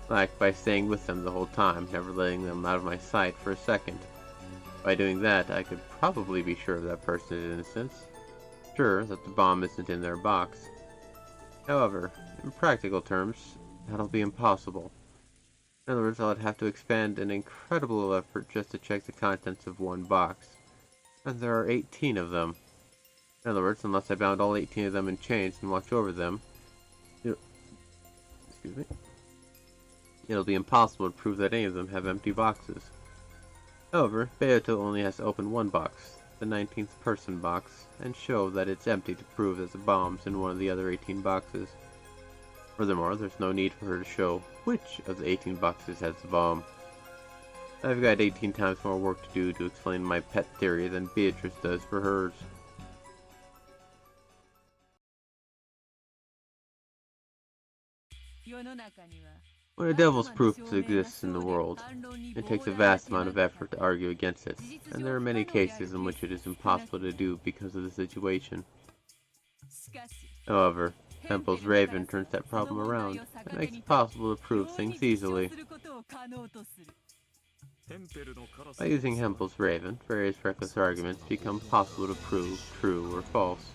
Speaker 1: Like by staying with them the whole time, never letting them out of my sight for a second. By doing that, I could probably be sure of that person's innocence, sure that the bomb isn't in their box. However, in practical terms, that'll be impossible. In other words, I'd have to expend an incredible effort just to check the contents of one box. And there are 18 of them. In other words, unless I bound all 18 of them in chains and watch over them, it'll be impossible to prove that any of them have empty boxes. However, Beato only has to open one box, the 19th person box, and show that it's empty to prove that the bomb's in one of the other 18 boxes. Furthermore, there's no need for her to show which of the 18 boxes has the bomb. I've got 18 times more work to do to explain my pet theory than Beatrice does for hers. When a devil's proof exists in the world, it takes a vast amount of effort to argue against it, and there are many cases in which it is impossible to do because of the situation. However, Temple's Raven turns that problem around, and makes it possible to prove things easily. By using Hempel's Raven, various reckless arguments become possible to prove true or false.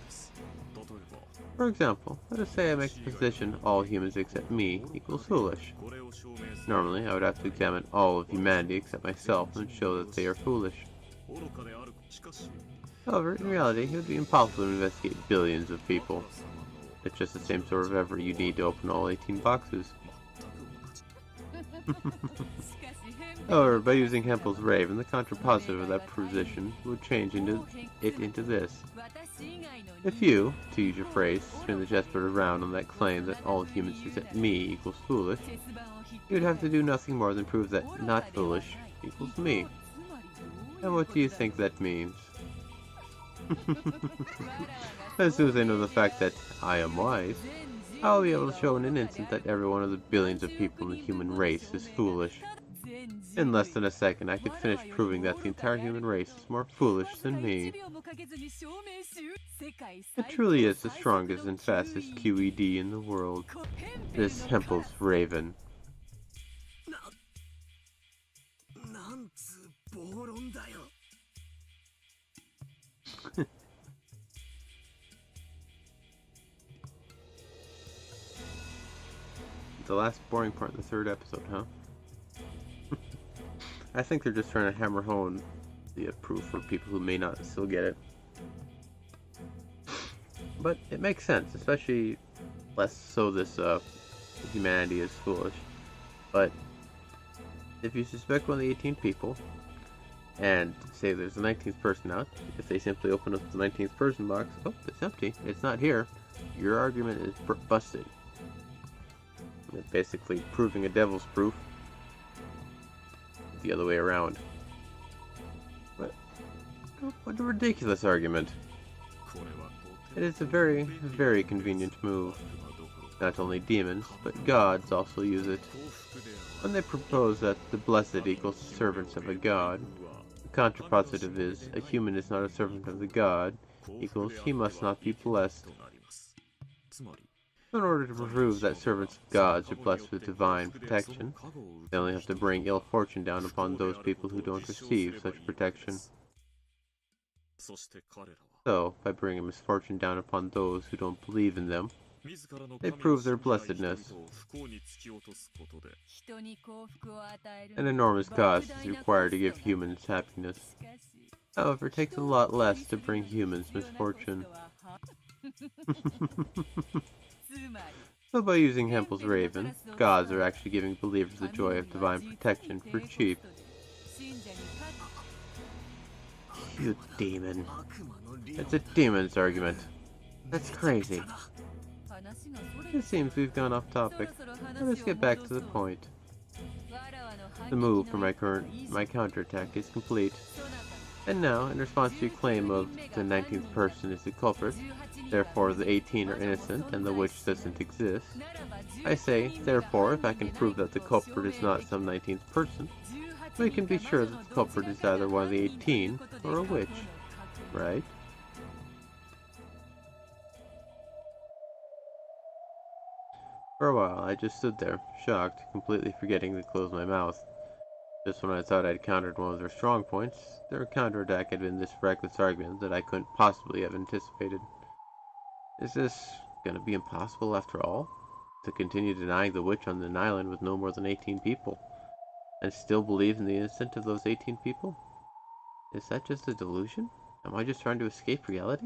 Speaker 1: For example, let us say I make the position all humans except me equals foolish. Normally, I would have to examine all of humanity except myself and show that they are foolish. However, in reality, it would be impossible to investigate billions of people. It's just the same sort of effort you need to open all 18 boxes. However, by using Hempel's Raven, the contrapositive of that position would change into this. If you, to use your phrase, turn the chessboard around on that claim that all humans except me equals foolish, you would have to do nothing more than prove that not foolish equals me. And what do you think that means? As soon as I know the fact that I am wise, I'll be able to show in an instant that every one of the billions of people in the human race is foolish. In less than a second, I could finish proving that the entire human race is more foolish than me. It truly is the strongest and fastest QED in the world. This Hempel's Raven. The last boring part in the third episode, huh? I think they're just trying to hammer home the proof for people who may not still get it. But it makes sense, especially less so this humanity is foolish. But if you suspect one of the 18 people, and say there's a 19th person out, if they simply open up the 19th person box, oh, it's empty, it's not here, your argument is busted. It's basically proving a devil's proof the other way around. What a ridiculous argument. It is a very, very convenient move. Not only demons, but gods also use it. When they propose that the blessed equals servants of a god, the contrapositive is, a human is not a servant of the god, equals he must not be blessed. In order to prove that servants of gods are blessed with divine protection, they only have to bring ill fortune down upon those people who don't receive such protection. So, by bringing misfortune down upon those who don't believe in them, they prove their blessedness. An enormous cost is required to give humans happiness. However, it takes a lot less to bring humans misfortune. But by using Hempel's raven, gods are actually giving believers the joy of divine protection for cheap. You demon. It's a demon's argument. That's crazy. It seems we've gone off topic. Let us get back to the point. The move for my counterattack is complete. And now, in response to your claim of the 19th person is the culprit, therefore the 18 are innocent and the witch doesn't exist, I say, therefore, if I can prove that the culprit is not some 19th person, we can be sure that the culprit is either one of the 18 or a witch, right? For a while, I just stood there, shocked, completely forgetting to close my mouth. Just when I thought I'd countered one of their strong points, their counterattack had been this reckless argument that I couldn't possibly have anticipated. Is this gonna be impossible after all? To continue denying the witch on an island with no more than 18 people, and still believe in the innocence of those 18 people? Is that just a delusion? Am I just trying to escape reality?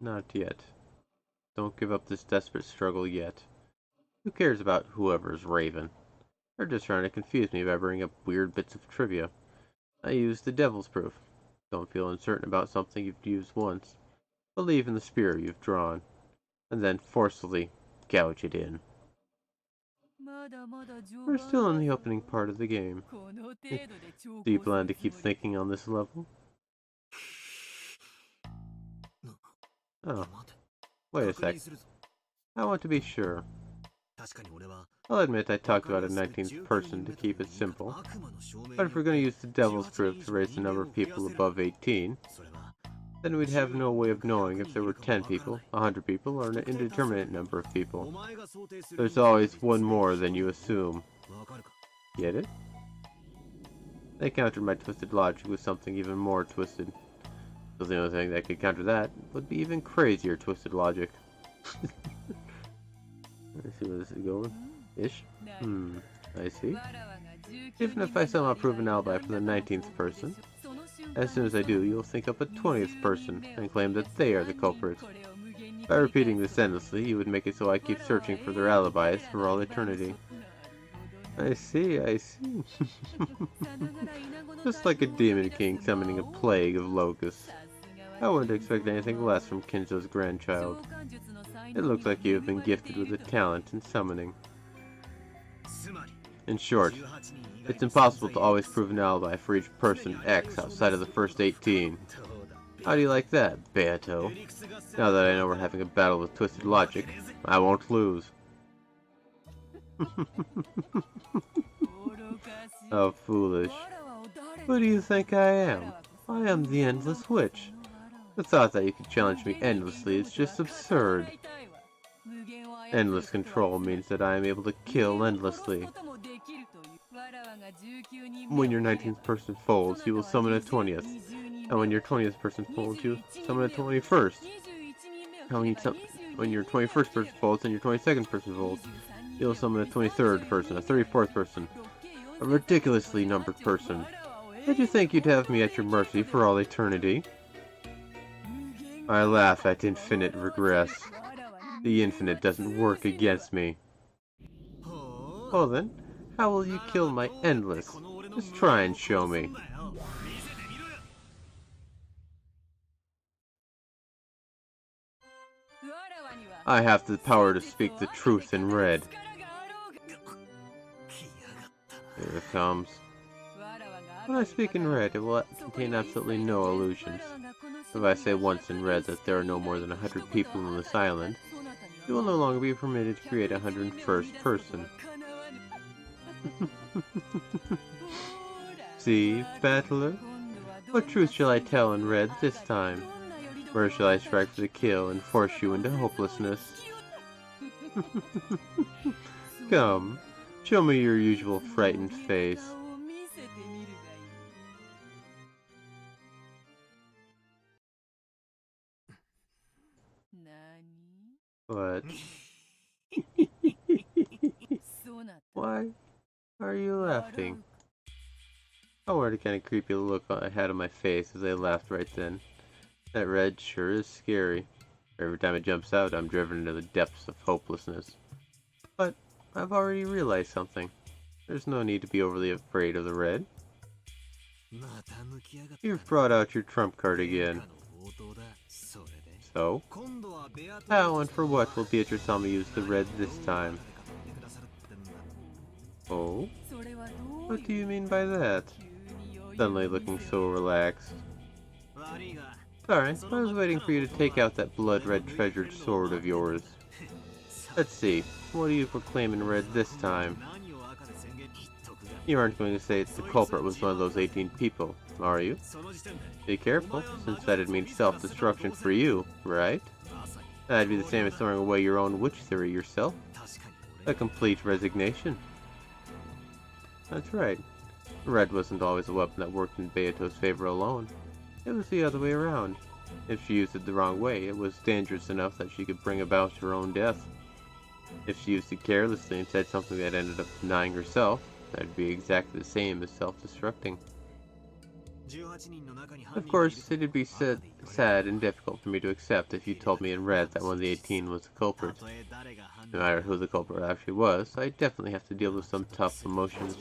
Speaker 1: Not yet. Don't give up this desperate struggle yet. Who cares about whoever's raven? They're just trying to confuse me by bringing up weird bits of trivia. I used the devil's proof. Don't feel uncertain about something you've used once. Believe in the spear you've drawn, and then forcefully gouge it in. We're still in the opening part of the game. Do you plan to keep thinking on this level? Oh, wait a sec. I want to be sure. I'll admit I talked about a 19th person to keep it simple, but if we're going to use the devil's proof to raise the number of people above 18, then we'd have no way of knowing if there were 10 people, 100 people, or an indeterminate number of people. There's always one more than you assume. Get it? They countered my twisted logic with something even more twisted. So the only thing that could counter that would be even crazier twisted logic. Let's see where this is going. Ish? I see. Even if I somehow prove an alibi for the 19th person, as soon as I do, you'll think up a 20th person and claim that they are the culprit. By repeating this endlessly, you would make it so I keep searching for their alibis for all eternity. I see, I see. Just like a demon king summoning a plague of locusts. I wouldn't expect anything less from Kinzo's grandchild. It looks like you have been gifted with a talent in summoning. In short, it's impossible to always prove an alibi for each person X outside of the first 18. How do you like that, Beato? Now that I know we're having a battle with twisted logic, I won't lose. How foolish. Who do you think I am? I am the Endless Witch. The thought that you could challenge me endlessly is just absurd. Endless control means that I am able to kill endlessly. When your 19th person folds, you will summon a 20th. And when your 20th person folds, you summon a 21st. And when your 21st person folds and your 22nd person folds, you'll summon a 23rd person, a 34th person. A ridiculously numbered person. Did you think you'd have me at your mercy for all eternity? I laugh at infinite regress. The infinite doesn't work against me. Well then, how will you kill my endless? Just try and show me. I have the power to speak the truth in red. Here it comes. When I speak in red, it will contain absolutely no illusions. If I say once in red that there are no more than 100 people on this island, you will no longer be permitted to create a 101st person. See, battler? What truth shall I tell in red this time? Where shall I strike for the kill and force you into hopelessness? Come, show me your usual frightened face. What? Why are you laughing? I wanted a kind of creepy look I had on my face as I laughed right then. That red sure is scary. Every time it jumps out, I'm driven into the depths of hopelessness. But I've already realized something. There's no need to be overly afraid of the red. You've brought out your trump card again. So, how and for what will Beatrice-sama use the red this time? Oh? What do you mean by that? Suddenly looking so relaxed. Sorry, I was waiting for you to take out that blood-red treasured sword of yours. Let's see, what do you proclaim in red this time? You aren't going to say the culprit was one of those 18 people, are you? Be careful, since that'd mean self-destruction for you, right? That'd be the same as throwing away your own witch theory yourself. A complete resignation. That's right. Red wasn't always a weapon that worked in Beato's favor alone. It was the other way around. If she used it the wrong way, it was dangerous enough that she could bring about her own death. If she used it carelessly and said something that ended up denying herself, that'd be exactly the same as self-destructing. Of course, it'd be sad and difficult for me to accept if you told me in red that one of the 18 was the culprit. No matter who the culprit actually was, I'd definitely have to deal with some tough emotions.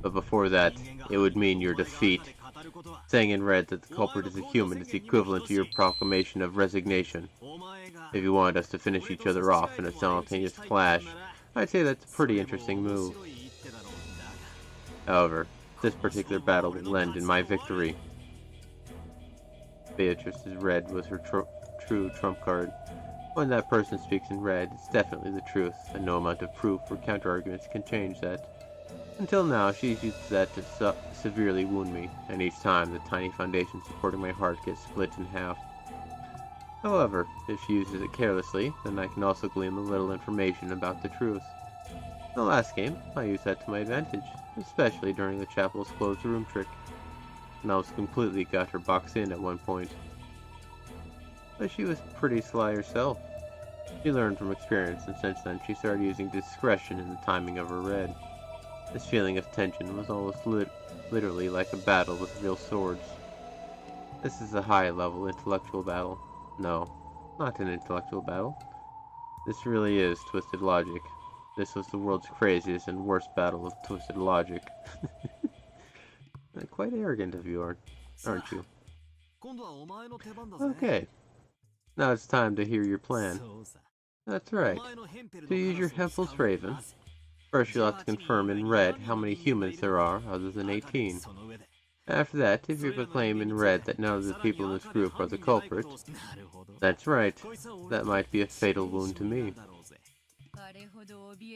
Speaker 1: But before that, it would mean your defeat. Saying in red that the culprit is a human is equivalent to your proclamation of resignation. If you wanted us to finish each other off in a simultaneous clash, I'd say that's a pretty interesting move. However, this particular battle will end in my victory. Beatrice's red was her true trump card. When that person speaks in red, it's definitely the truth, and no amount of proof or counter-arguments can change that. Until now, she's used that to severely wound me, and each time the tiny foundation supporting my heart gets split in half. However, if she uses it carelessly, then I can also glean a little information about the truth. In the last game, I used that to my advantage, especially during the chapel's closed room trick, and I was completely got her boxed in at one point. But she was pretty sly herself. She learned from experience, and since then she started using discretion in the timing of her red. This feeling of tension was almost literally like a battle with real swords. This is a high-level intellectual battle. No, not an intellectual battle. This really is twisted logic. This was the world's craziest and worst battle of twisted logic. Quite arrogant of you, aren't you? Okay, now it's time to hear your plan. That's right. To use your Hempel's Raven, first you'll have to confirm in red how many humans there are other than 18. After that, if you proclaim in red that none of the people in this group are the culprit, that's right, that might be a fatal wound to me.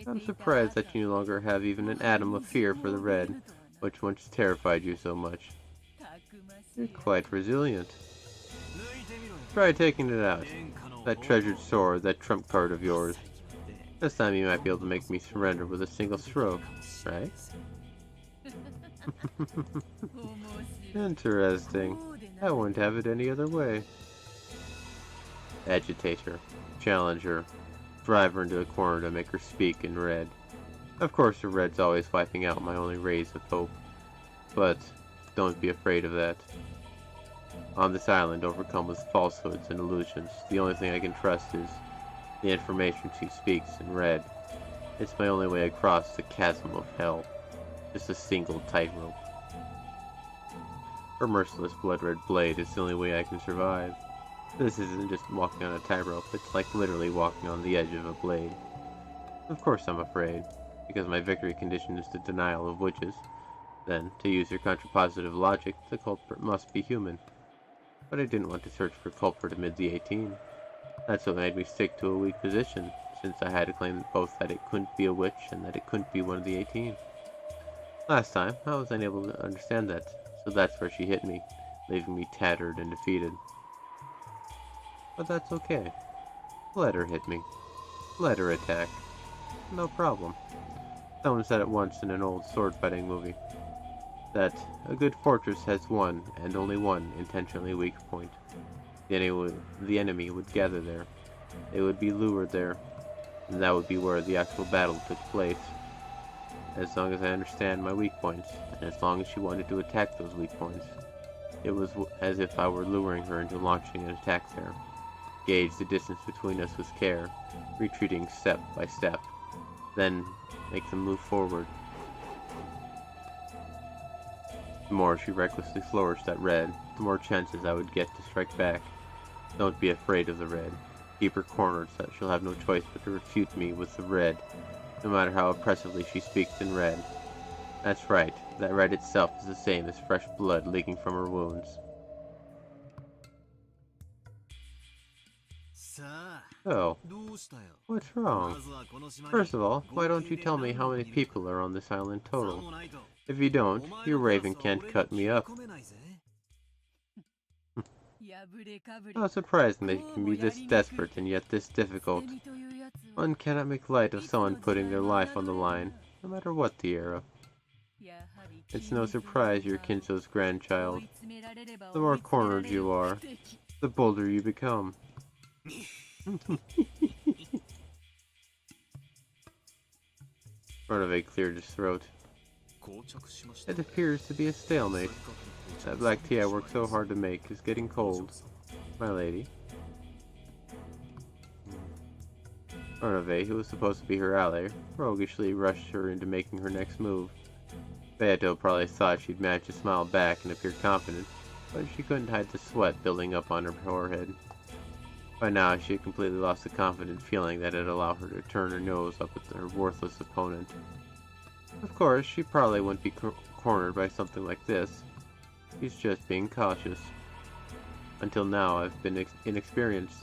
Speaker 1: I'm surprised that you no longer have even an atom of fear for the red, which once terrified you so much. You're quite resilient. Try taking it out. That treasured sword, that trump card of yours. This time you might be able to make me surrender with a single stroke, right? Interesting. I wouldn't have it any other way. Agitate her. Challenge her. Drive her into a corner to make her speak in red. Of course the red's always wiping out my only rays of hope. But don't be afraid of that. On this island, overcome with falsehoods and illusions, the only thing I can trust is the information she speaks in red. It's my only way across the chasm of hell. Just a single tightrope. Her merciless blood-red blade is the only way I can survive. This isn't just walking on a tightrope, it's like literally walking on the edge of a blade. Of course I'm afraid, because my victory condition is the denial of witches. Then, to use your contrapositive logic, the culprit must be human. But I didn't want to search for culprit amid the 18. That's what made me stick to a weak position, since I had to claim both that it couldn't be a witch and that it couldn't be one of the 18. Last time, I was unable to understand that, so that's where she hit me, leaving me tattered and defeated. But that's okay. Let her hit me. Let her attack. No problem. Someone said it once in an old sword-fighting movie, that a good fortress has one, and only one, intentionally weak point. The enemy would gather there. They would be lured there, and that would be where the actual battle took place. as long as I understand my weak points, and as long as she wanted to attack those weak points. It was as if I were luring her into launching an attack there. Gauge the distance between us with care, retreating step by step, then make them move forward. The more she recklessly flourished that red, the more chances I would get to strike back. Don't be afraid of the red. Keep her cornered so that she'll have no choice but to refute me with the red, no matter how oppressively she speaks in red. That's right, that red itself is the same as fresh blood leaking from her wounds. Oh, what's wrong? First of all, why don't you tell me how many people are on this island total? If you don't, your raven can't cut me up. How surprising that you can be this desperate and yet this difficult. One cannot make light of someone putting their life on the line, no matter what the era. It's no surprise you're Kinso's grandchild. The more cornered you are, the bolder you become. Ronove cleared his throat. It appears to be a stalemate. That black tea I worked so hard to make is getting cold, my lady. Ronove, who was supposed to be her ally, roguishly rushed her into making her next move. Beato probably thought she'd manage to smile back and appear confident, but she couldn't hide the sweat building up on her forehead. By now, she had completely lost the confident feeling that had allowed her to turn her nose up at her worthless opponent. Of course, she probably wouldn't be cornered by something like this. She's just being cautious. Until now, I've been inexperienced.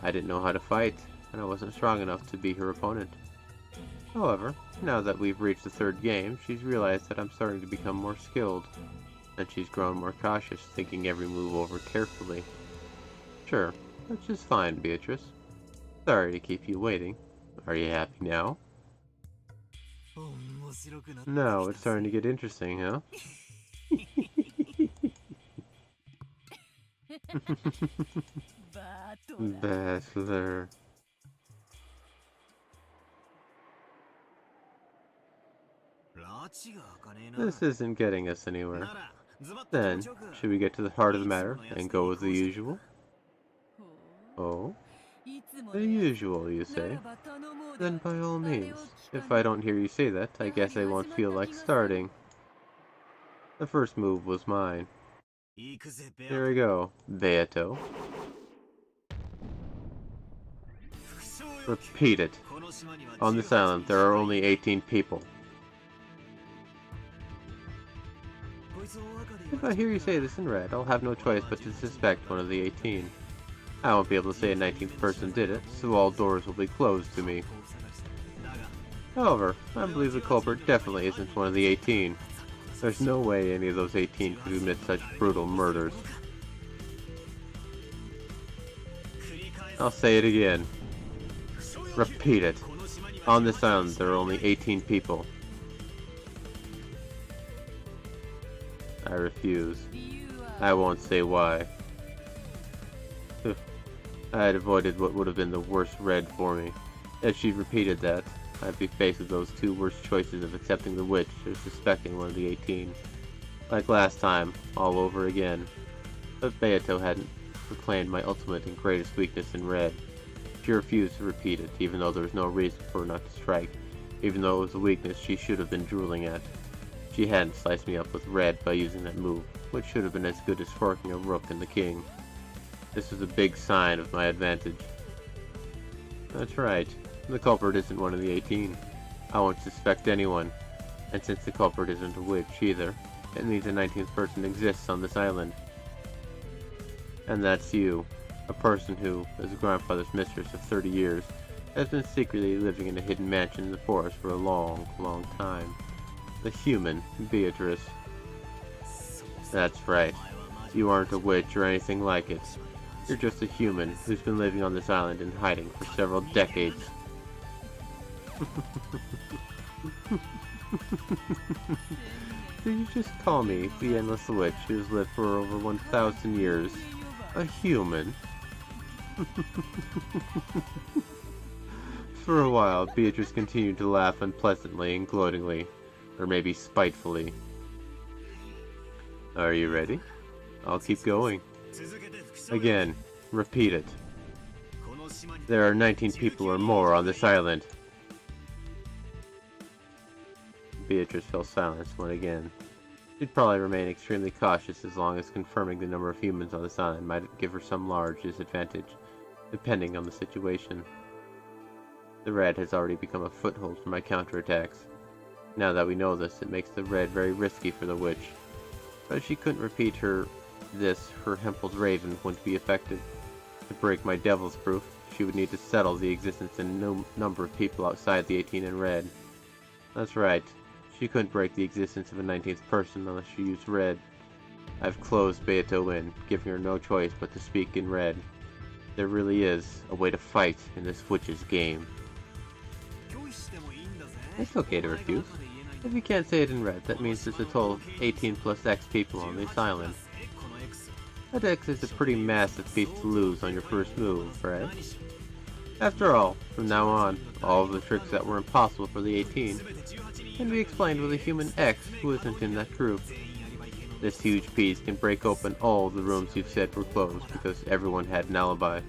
Speaker 1: I didn't know how to fight, and I wasn't strong enough to be her opponent. However, now that we've reached the third game, she's realized that I'm starting to become more skilled, and she's grown more cautious, thinking every move over carefully. Sure, that's just fine, Beatrice. Sorry to keep you waiting. Are you happy now? Now it's starting to get interesting, huh? Bachelor. This isn't getting us anywhere. Then, should we get to the heart of the matter and go with the usual? Oh? The usual, you say? Then by all means. If I don't hear you say that, I guess I won't feel like starting. The first move was mine. Here we go, Beato. Repeat it. On this island, there are only 18 people. If I hear you say this in red, I'll have no choice but to suspect one of the 18. I won't be able to say a 19th person did it, so all doors will be closed to me. However, I believe the culprit definitely isn't one of the 18. There's no way any of those 18 could commit such brutal murders. I'll say it again. Repeat it. On this island, there are only 18 people. I refuse. I won't say why. I had avoided what would have been the worst red for me. If she'd repeated that, I'd be faced with those two worst choices of accepting the witch or suspecting one of the 18. Like last time, all over again. But Beato hadn't proclaimed my ultimate and greatest weakness in red. She refused to repeat it, even though there was no reason for her not to strike, even though it was a weakness she should have been drooling at. She hadn't sliced me up with red by using that move, which should have been as good as forking a rook and the king. This was a big sign of my advantage. That's right. The culprit isn't one of the 18. I won't suspect anyone. And since the culprit isn't a witch either, it means a 19th person exists on this island. And that's you. A person who, as a grandfather's mistress of 30 years, has been secretly living in a hidden mansion in the forest for a long, long time. The human Beatrice. That's right. You aren't a witch or anything like it. You're just a human who's been living on this island in hiding for several decades. So you just call me the Endless Witch who's lived for over 1,000 years a human? For a while, Beatrice continued to laugh unpleasantly and gloatingly, or maybe spitefully. Are you ready? I'll keep going. Again, repeat it. There are 19 people or more on this island. Beatrice fell silent once again. She'd probably remain extremely cautious as long as confirming the number of humans on this island might give her some large disadvantage, depending on the situation. The red has already become a foothold for my counterattacks. Now that we know this, it makes the red very risky for the witch. But if she couldn't repeat her Hempel's Raven wouldn't be effective. To break my Devil's Proof, she would need to settle the existence and number of people outside the 18 in red. That's right, she couldn't break the existence of a 19th person unless she used red. I've closed Beato in, giving her no choice but to speak in red. There really is a way to fight in this witch's game. It's okay to refuse. If you can't say it in red, that means there's a total of 18 plus X people on this island. That X is a pretty massive piece to lose on your first move, right? After all, from now on, all of the tricks that were impossible for the 18 can be explained with a human X who isn't in that group. This huge piece can break open all of the rooms you've said were closed because everyone had an alibi.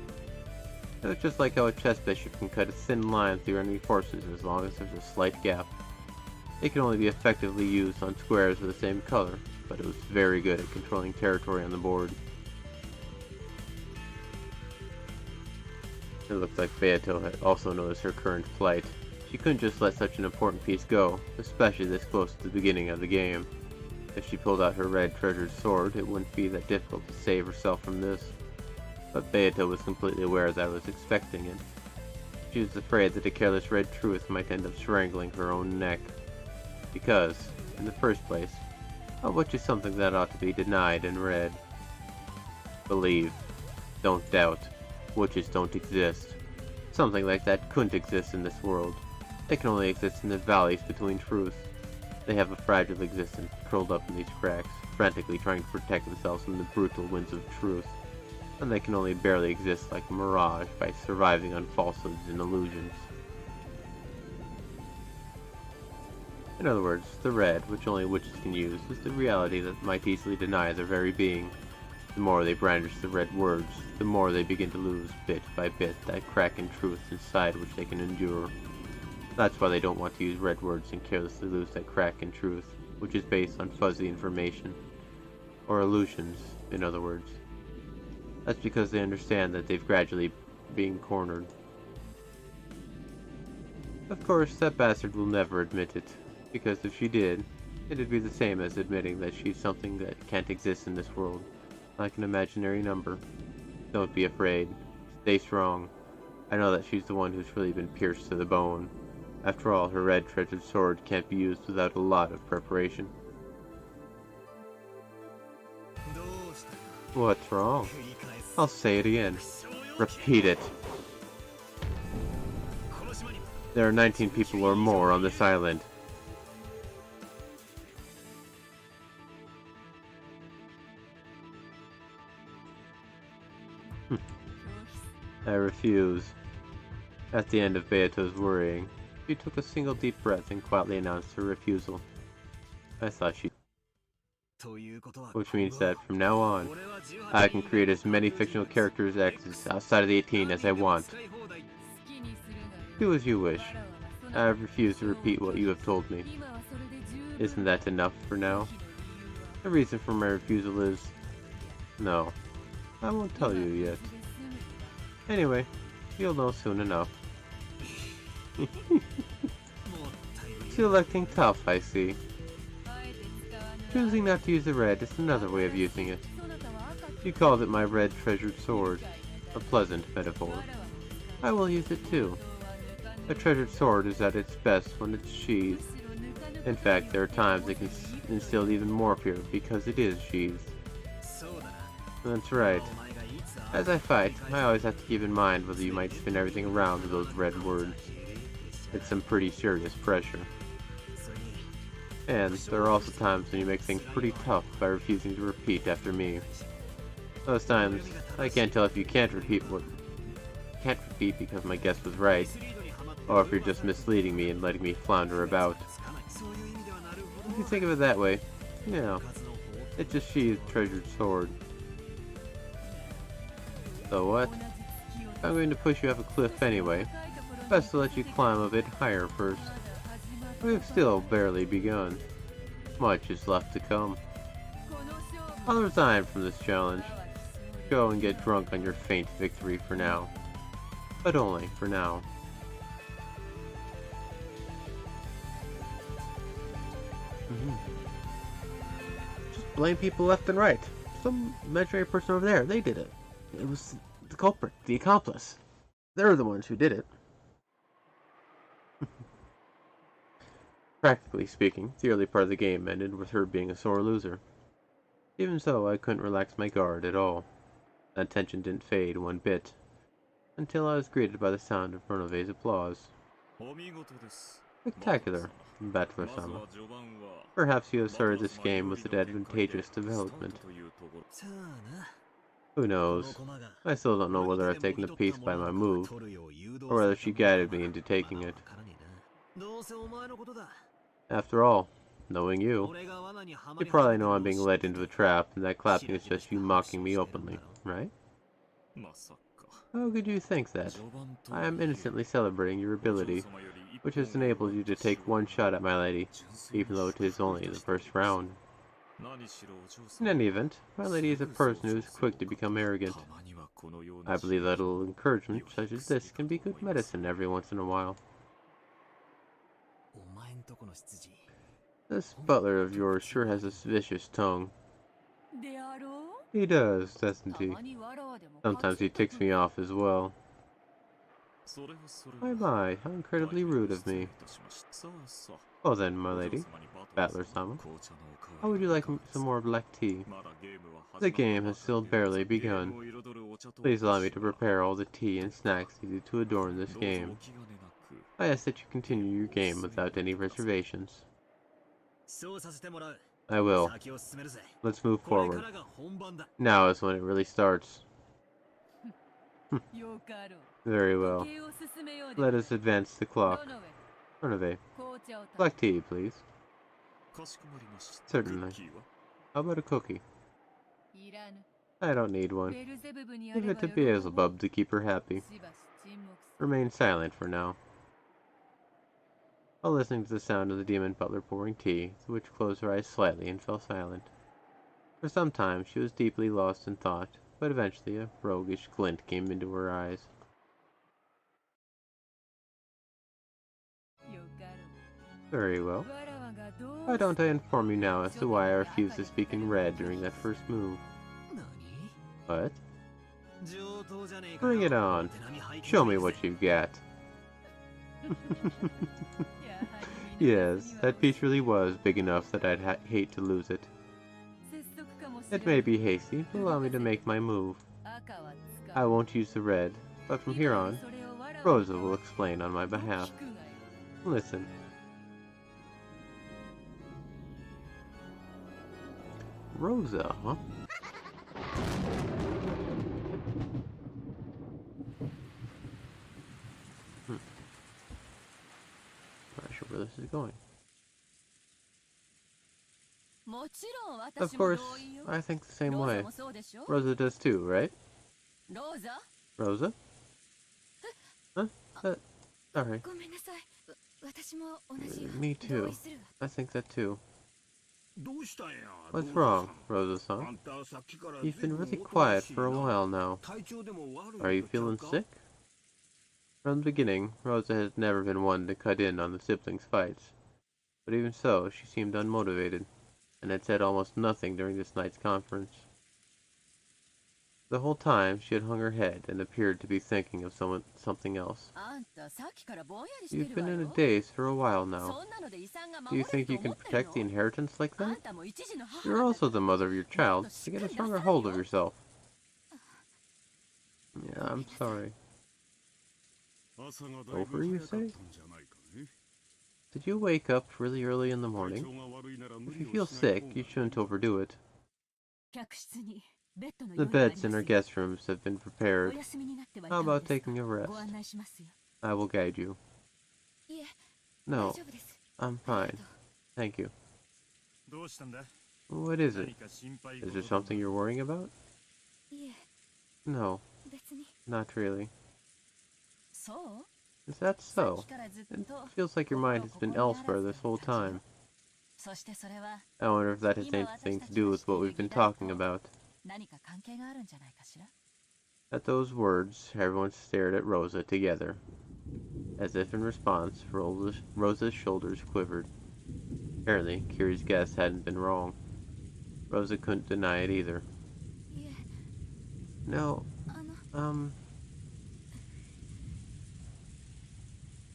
Speaker 1: It's just like how a chess bishop can cut a thin line through enemy forces as long as there's a slight gap. It can only be effectively used on squares of the same color, but it was very good at controlling territory on the board. It looks like Beato had also noticed her current plight. She couldn't just let such an important piece go, especially this close to the beginning of the game. If she pulled out her red treasured sword, it wouldn't be that difficult to save herself from this. But Beato was completely aware that I was expecting it. She was afraid that a careless red truth might end up strangling her own neck. Because, in the first place, a witch is something that ought to be denied in red. Believe. Don't doubt. Witches don't exist. Something like that couldn't exist in this world. They can only exist in the valleys between truths. They have a fragile existence, curled up in these cracks, frantically trying to protect themselves from the brutal winds of truth. And they can only barely exist like a mirage by surviving on falsehoods and illusions. In other words, the red, which only witches can use, is the reality that might easily deny their very being. The more they brandish the red words, the more they begin to lose, bit by bit, that crack in truth inside which they can endure. That's why they don't want to use red words and carelessly lose that crack in truth, which is based on fuzzy information. Or illusions, in other words. That's because they understand that they've gradually been cornered. Of course, that bastard will never admit it, because if she did, it'd be the same as admitting that she's something that can't exist in this world, like an imaginary number. Don't be afraid. Stay strong. I know that she's the one who's really been pierced to the bone. After all, her red treasured sword can't be used without a lot of preparation. What's wrong? I'll say it again. Repeat it. There are 19 people or more on this island. I refuse. At the end of Beato's worrying, she took a single deep breath and quietly announced her refusal. I thought she... Which means that, from now on, I can create as many fictional characters X's outside of the 18 as I want. Do as you wish. I refuse to repeat what you have told me. Isn't that enough for now? The reason for my refusal is... No, I won't tell you yet. Anyway, you'll know soon enough. Selecting tough, I see. Choosing not to use the red is another way of using it. You called it my red treasured sword. A pleasant metaphor. I will use it too. A treasured sword is at its best when it's sheathed. In fact, there are times it can instill even more fear because it is sheathed. That's right. As I fight, I always have to keep in mind whether you might spin everything around with those red words. It's some pretty serious pressure. And there are also times when you make things pretty tough by refusing to repeat after me. Those times, I can't tell if you can't repeat because my guess was right, or if you're just misleading me and letting me flounder about. If you think of it that way, yeah, it's a sheathed treasured sword. So what? I'm going to push you off a cliff anyway. Best to let you climb a bit higher first. We've still barely begun. Much is left to come. I'll resign from this challenge. Go and get drunk on your faint victory for now. But only for now. Just blame people left and right. Some imaginary person over there, they did it. It was the culprit, the accomplice. They're the ones who did it. Practically speaking, the early part of the game ended with her being a sore loser. Even so, I couldn't relax my guard at all. That tension didn't fade one bit, until I was greeted by the sound of Runove's applause. Spectacular, Battler-sama. Perhaps you have started this game with an advantageous development. Who knows? I still don't know whether I've taken the piece by my move, or whether she guided me into taking it. After all, knowing you probably know I'm being led into a trap, and that clapping is just you mocking me openly, right? How could you think that? I am innocently celebrating your ability, which has enabled you to take one shot at my lady, even though it is only the first round. In any event, my lady is a person who is quick to become arrogant. I believe that a little encouragement such as this can be good medicine every once in a while. This butler of yours sure has a vicious tongue. He does, doesn't he? Sometimes he ticks me off as well. My, how incredibly rude of me. Well then, my lady, Battler-sama, how would you like some more black tea? The game has still barely begun. Please allow me to prepare all the tea and snacks needed to adorn this game. I ask that you continue your game without any reservations. I will. Let's move forward. Now is when it really starts. Very well. Let us advance the clock. Runaway. Black tea, please. Certainly. How about a cookie? I don't need one. Give it to Beelzebub to keep her happy. Remain silent for now. While listening to the sound of the demon butler pouring tea, the witch closed her eyes slightly and fell silent. For some time she was deeply lost in thought, but eventually a roguish glint came into her eyes. Very well. Why don't I inform you now as to why I refused to speak in red during that first move? What? Bring it on. Show me what you've got. Yes, that piece really was big enough that I'd hate to lose it. It may be hasty, but allow me to make my move. I won't use the red, but from here on, Rosa will explain on my behalf. Listen. Rosa, huh? Not sure where this is going. Of course, I think the same way. Rosa does too, right? Rosa? Huh? Sorry. Me too. I think that too. What's wrong, Rosa-san? You've been really quiet for a while now. Are you feeling sick? From the beginning, Rosa has never been one to cut in on the siblings' fights. But even so, she seemed unmotivated, and had said almost nothing during this night's conference. The whole time, she had hung her head and appeared to be thinking of something else. You've been in a daze for a while now. Do you think you can protect the inheritance like that? You're also the mother of your child, so get a stronger hold of yourself. Yeah, I'm sorry. Over, you say? Did you wake up really early in the morning? If you feel sick, you shouldn't overdo it. The beds in our guest rooms have been prepared. How about taking a rest? I will guide you. No, I'm fine. Thank you. What is it? Is there something you're worrying about? No, not really. Is that so? It feels like your mind has been elsewhere this whole time. I wonder if that has anything to do with what we've been talking about. At those words, everyone stared at Rosa together. As if in response, Rosa's shoulders quivered. Apparently, Kiri's guess hadn't been wrong. Rosa couldn't deny it either. No,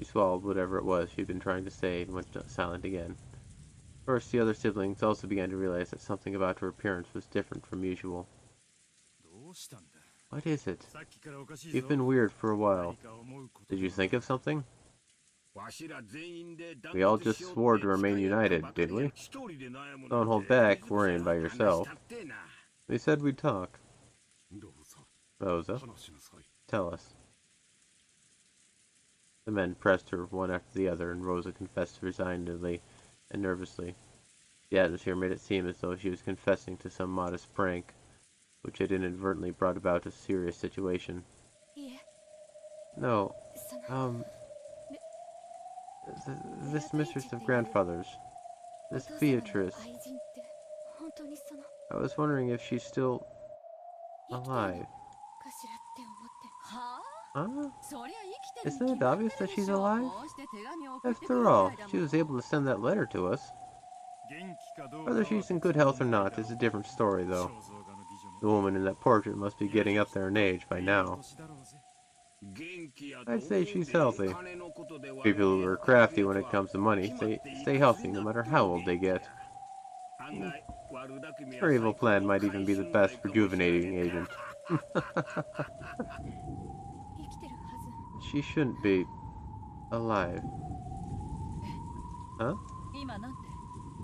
Speaker 1: She swallowed whatever it was she'd been trying to say and went silent again. First, the other siblings also began to realize that something about her appearance was different from usual. What is it? You've been weird for a while. Did you think of something? We all just swore to remain united, did we? Don't hold back worrying about yourself. We said we'd talk. Rosa, tell us. The men pressed her one after the other, and Rosa confessed resignedly and nervously. The atmosphere made it seem as though she was confessing to some modest prank, which had inadvertently brought about a serious situation. No, this mistress of grandfather's, this Beatrice, I was wondering if she's still alive. Huh? Isn't it obvious that she's alive? After all, she was able to send that letter to us. Whether she's in good health or not is a different story, though. The woman in that portrait must be getting up there in age by now. I'd say she's healthy. People who are crafty when it comes to money stay healthy no matter how old they get. Her evil plan might even be the best rejuvenating agent. She shouldn't be alive. Huh?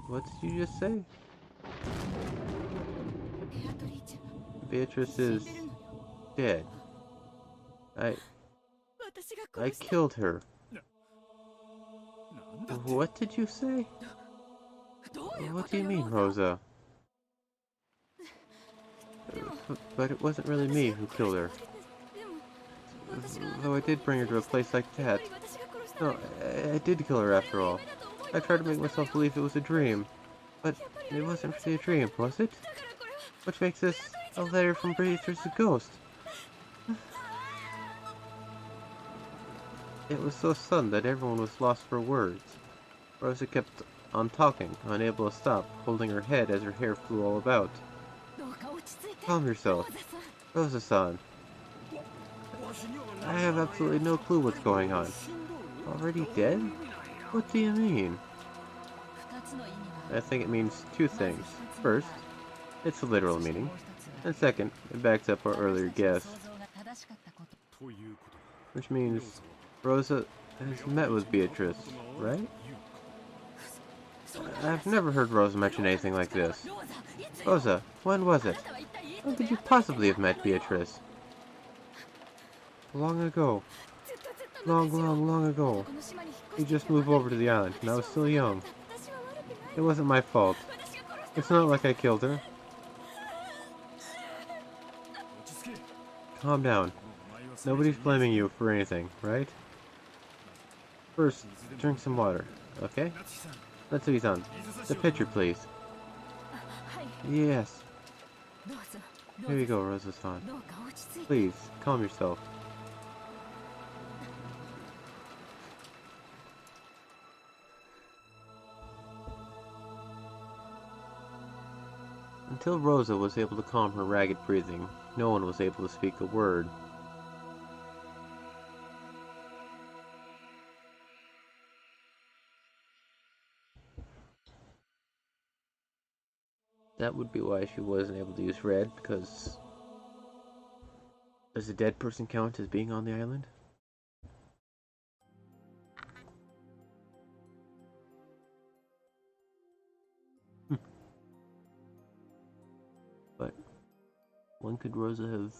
Speaker 1: What did you just say? Beatrice is dead. I killed her. What did you say? What do you mean, Rosa? But it wasn't really me who killed her. Though I did bring her to a place like that. No, I did kill her after all. I tried to make myself believe it was a dream. But it wasn't really a dream, was it? Which makes this a letter from Beatrice's ghost. It was so sudden that everyone was lost for words. Rosa kept on talking, unable to stop, holding her head as her hair flew all about. Calm yourself. Rosa-san. I have absolutely no clue what's going on. Already dead? What do you mean? I think it means two things. First, it's a literal meaning. And second, it backs up our earlier guess. Which means Rosa has met with Beatrice, right? I've never heard Rosa mention anything like this. Rosa, when was it? When could you possibly have met Beatrice? Long ago. Long ago. We just moved over to the island, and I was still young. It wasn't my fault. It's not like I killed her. Calm down. Nobody's blaming you for anything, right? First, drink some water, okay? Natsuki-san, the pitcher, please. Yes. Here you go, Rosa-san. Please, calm yourself. Until Rosa was able to calm her ragged breathing, no one was able to speak a word. That would be why she wasn't able to use red, because... Does a dead person count as being on the island? But when could Rosa have...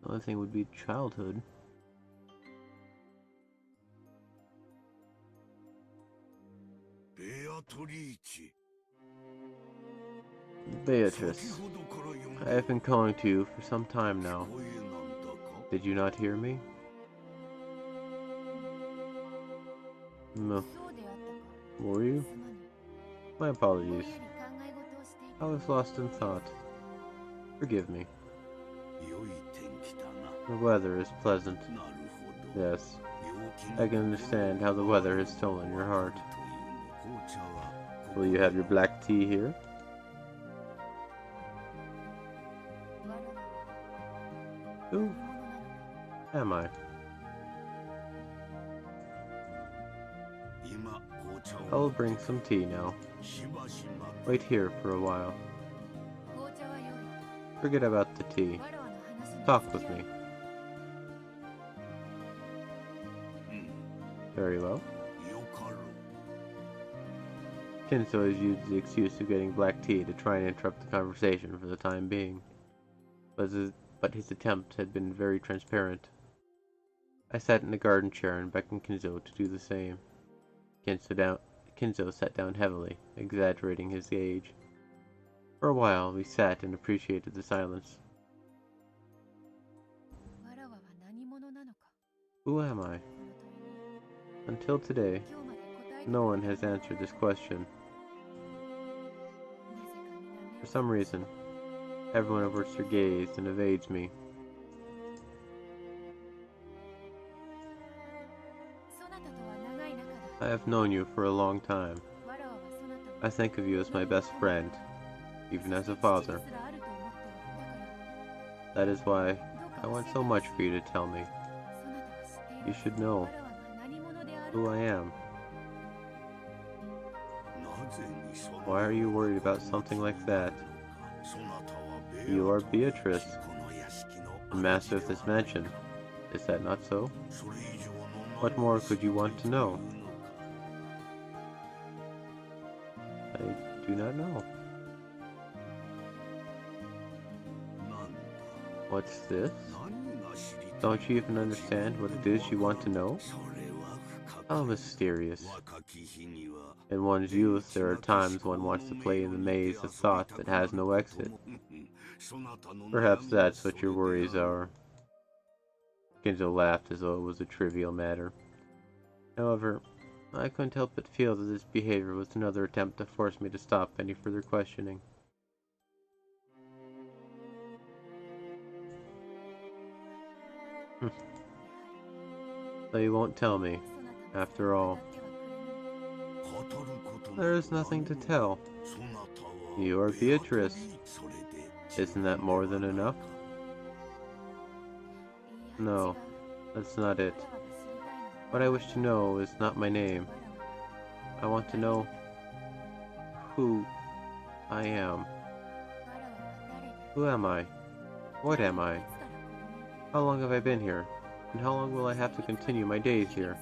Speaker 1: The only thing would be childhood. Beatrice, I have been calling to you for some time now. Did you not hear me? No. Were you? My apologies. I was lost in thought. Forgive me. The weather is pleasant. Yes. I can understand how the weather has stolen your heart. Will you have your black tea here? Who am I? I will bring some tea now. Wait here for a while. Forget about the tea. Talk with me. Very well. Kinzo has used the excuse of getting black tea to try and interrupt the conversation for the time being. But his attempt had been very transparent. I sat in the garden chair and beckoned Kinzo to do the same. Kinzo sat down heavily, exaggerating his age. For a while we sat and appreciated the silence. Who am I? Until today, no one has answered this question. For some reason, everyone averts their gaze and evades me. I have known you for a long time. I think of you as my best friend, even as a father. That is why I want so much for you to tell me. You should know who I am. Why are you worried about something like that? You are Beatrice, the master of this mansion. Is that not so? What more could you want to know? I do not know. What's this? Don't you even understand what it is you want to know? How mysterious. In one's youth, there are times one wants to play in the maze of thought that has no exit. Perhaps that's what your worries are. Kinzo laughed as though it was a trivial matter. However, I couldn't help but feel that this behavior was another attempt to force me to stop any further questioning. So you won't tell me, after all. There is nothing to tell. You are Beatrice. Isn't that more than enough? No, that's not it. What I wish to know is not my name. I want to know who I am. Who am I? What am I? How long have I been here? And how long will I have to continue my days here?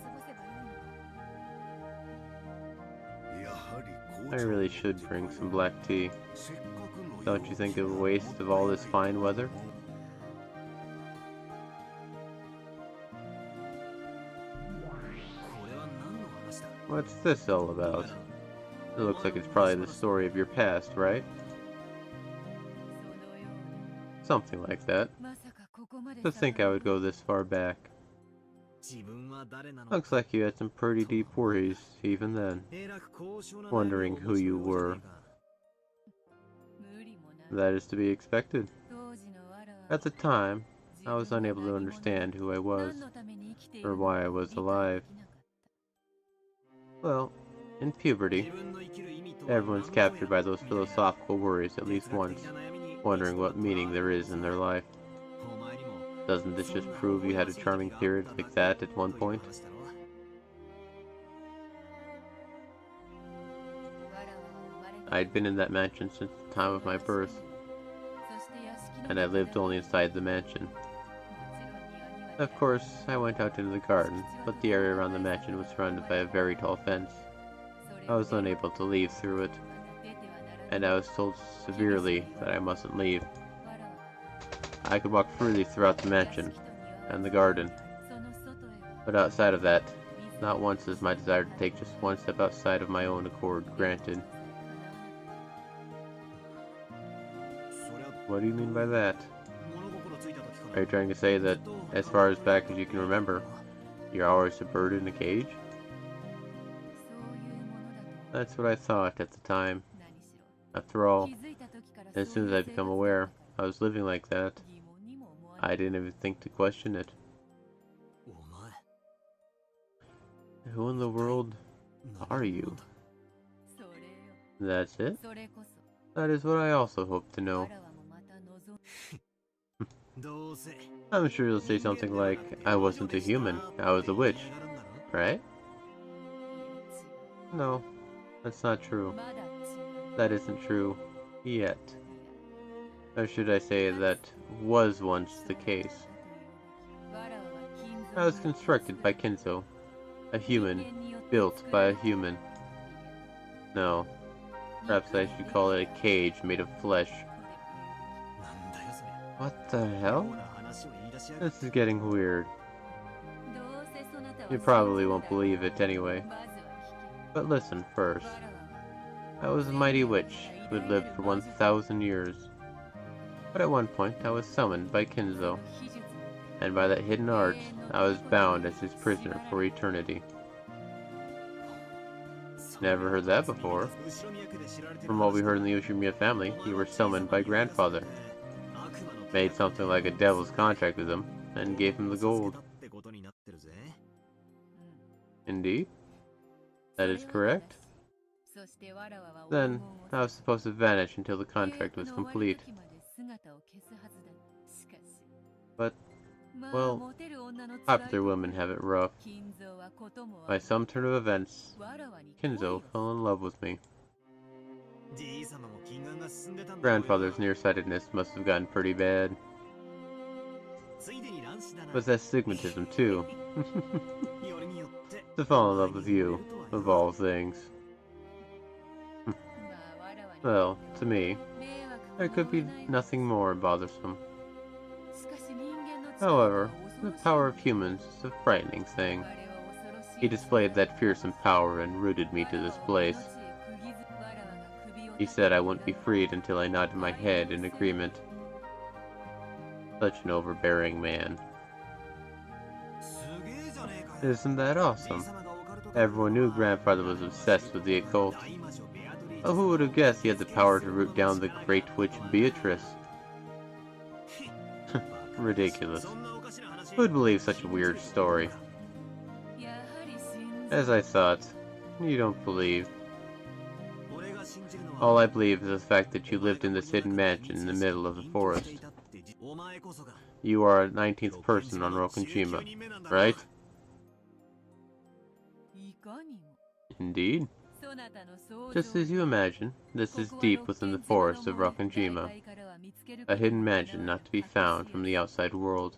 Speaker 1: I really should bring some black tea. Don't you think it a waste of all this fine weather? What's this all about? It looks like it's probably the story of your past, right? Something like that. To think I would go this far back. Looks like you had some pretty deep worries, even then. Wondering who you were. That is to be expected. At the time, I was unable to understand who I was, or why I was alive. Well, in puberty, everyone's captured by those philosophical worries at least once, wondering what meaning there is in their life. Doesn't this just prove you had a charming period like that at one point? I'd been in that mansion since the time of my birth, and I lived only inside the mansion. Of course, I went out into the garden, but the area around the mansion was surrounded by a very tall fence. I was unable to leave through it, and I was told severely that I mustn't leave. I could walk freely throughout the mansion and the garden, but outside of that, not once is my desire to take just one step outside of my own accord granted. What do you mean by that? Are you trying to say that, as far as back as you can remember, you're always a bird in a cage? That's what I thought at the time. After all, as soon as I became aware I was living like that, I didn't even think to question it. Who in the world are you? That's it? That is what I also hope to know. I'm sure you'll say something like, I wasn't a human, I was a witch, right? No, that's not true. That isn't true. Yet. Or should I say that was once the case. I was constructed by Kinzo, a human, built by a human. No, perhaps I should call it a cage made of flesh. What the hell? This is getting weird. You probably won't believe it anyway. But listen first. I was a mighty witch who had lived for 1,000 years. But at one point I was summoned by Kinzo, and by that hidden art I was bound as his prisoner for eternity. Never heard that before. From what we heard in the Ushimiya family, you were summoned by grandfather. Made something like a devil's contract with him, and gave him the gold. Indeed? That is correct? Then, I was supposed to vanish until the contract was complete. But, well, popular women have it rough. By some turn of events, Kinzo fell in love with me. Grandfather's nearsightedness must have gotten pretty bad. But that's stigmatism too. To fall in love with you, of all things. Well, to me, there could be nothing more bothersome. However, the power of humans is a frightening thing. He displayed that fearsome power and rooted me to this place. He said I wouldn't be freed until I nodded my head in agreement. Such an overbearing man. Isn't that awesome? Everyone knew grandfather was obsessed with the occult. Oh, who would have guessed he had the power to root down the great witch Beatrice? Ridiculous. Who would believe such a weird story? As I thought, you don't believe. All I believe is the fact that you lived in this hidden mansion in the middle of the forest. You are a 19th person on Rokkenjima, right? Indeed. Just as you imagine, this is deep within the forest of Rokkenjima, a hidden mansion not to be found from the outside world.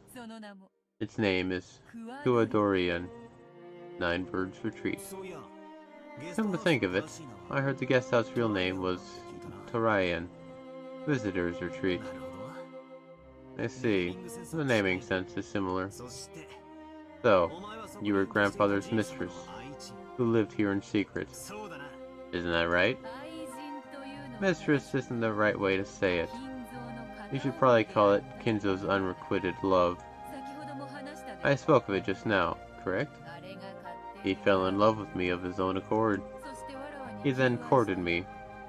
Speaker 1: Its name is Kuadorian, Nine Birds Retreat. Come to think of it, I heard the guest house real name was Torayan, Visitor's Retreat. I see, the naming sense is similar. So, you were grandfather's mistress, who lived here in secret. Isn't that right? Mistress isn't the right way to say it. You should probably call it Kinzo's unrequited love. I spoke of it just now, correct? He fell in love with me of his own accord. He then courted me,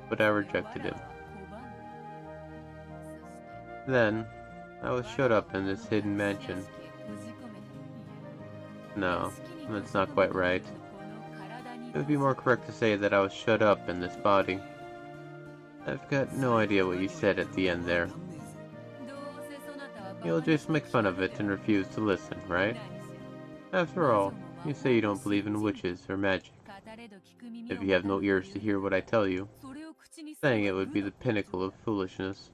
Speaker 1: but I rejected him. Then, I was shut up in this hidden mansion. No, that's not quite right. It would be more correct to say that I was shut up in this body. I've got no idea what you said at the end there. You'll just make fun of it and refuse to listen, right? After all, you say you don't believe in witches or magic. If you have no ears to hear what I tell you, saying it would be the pinnacle of foolishness.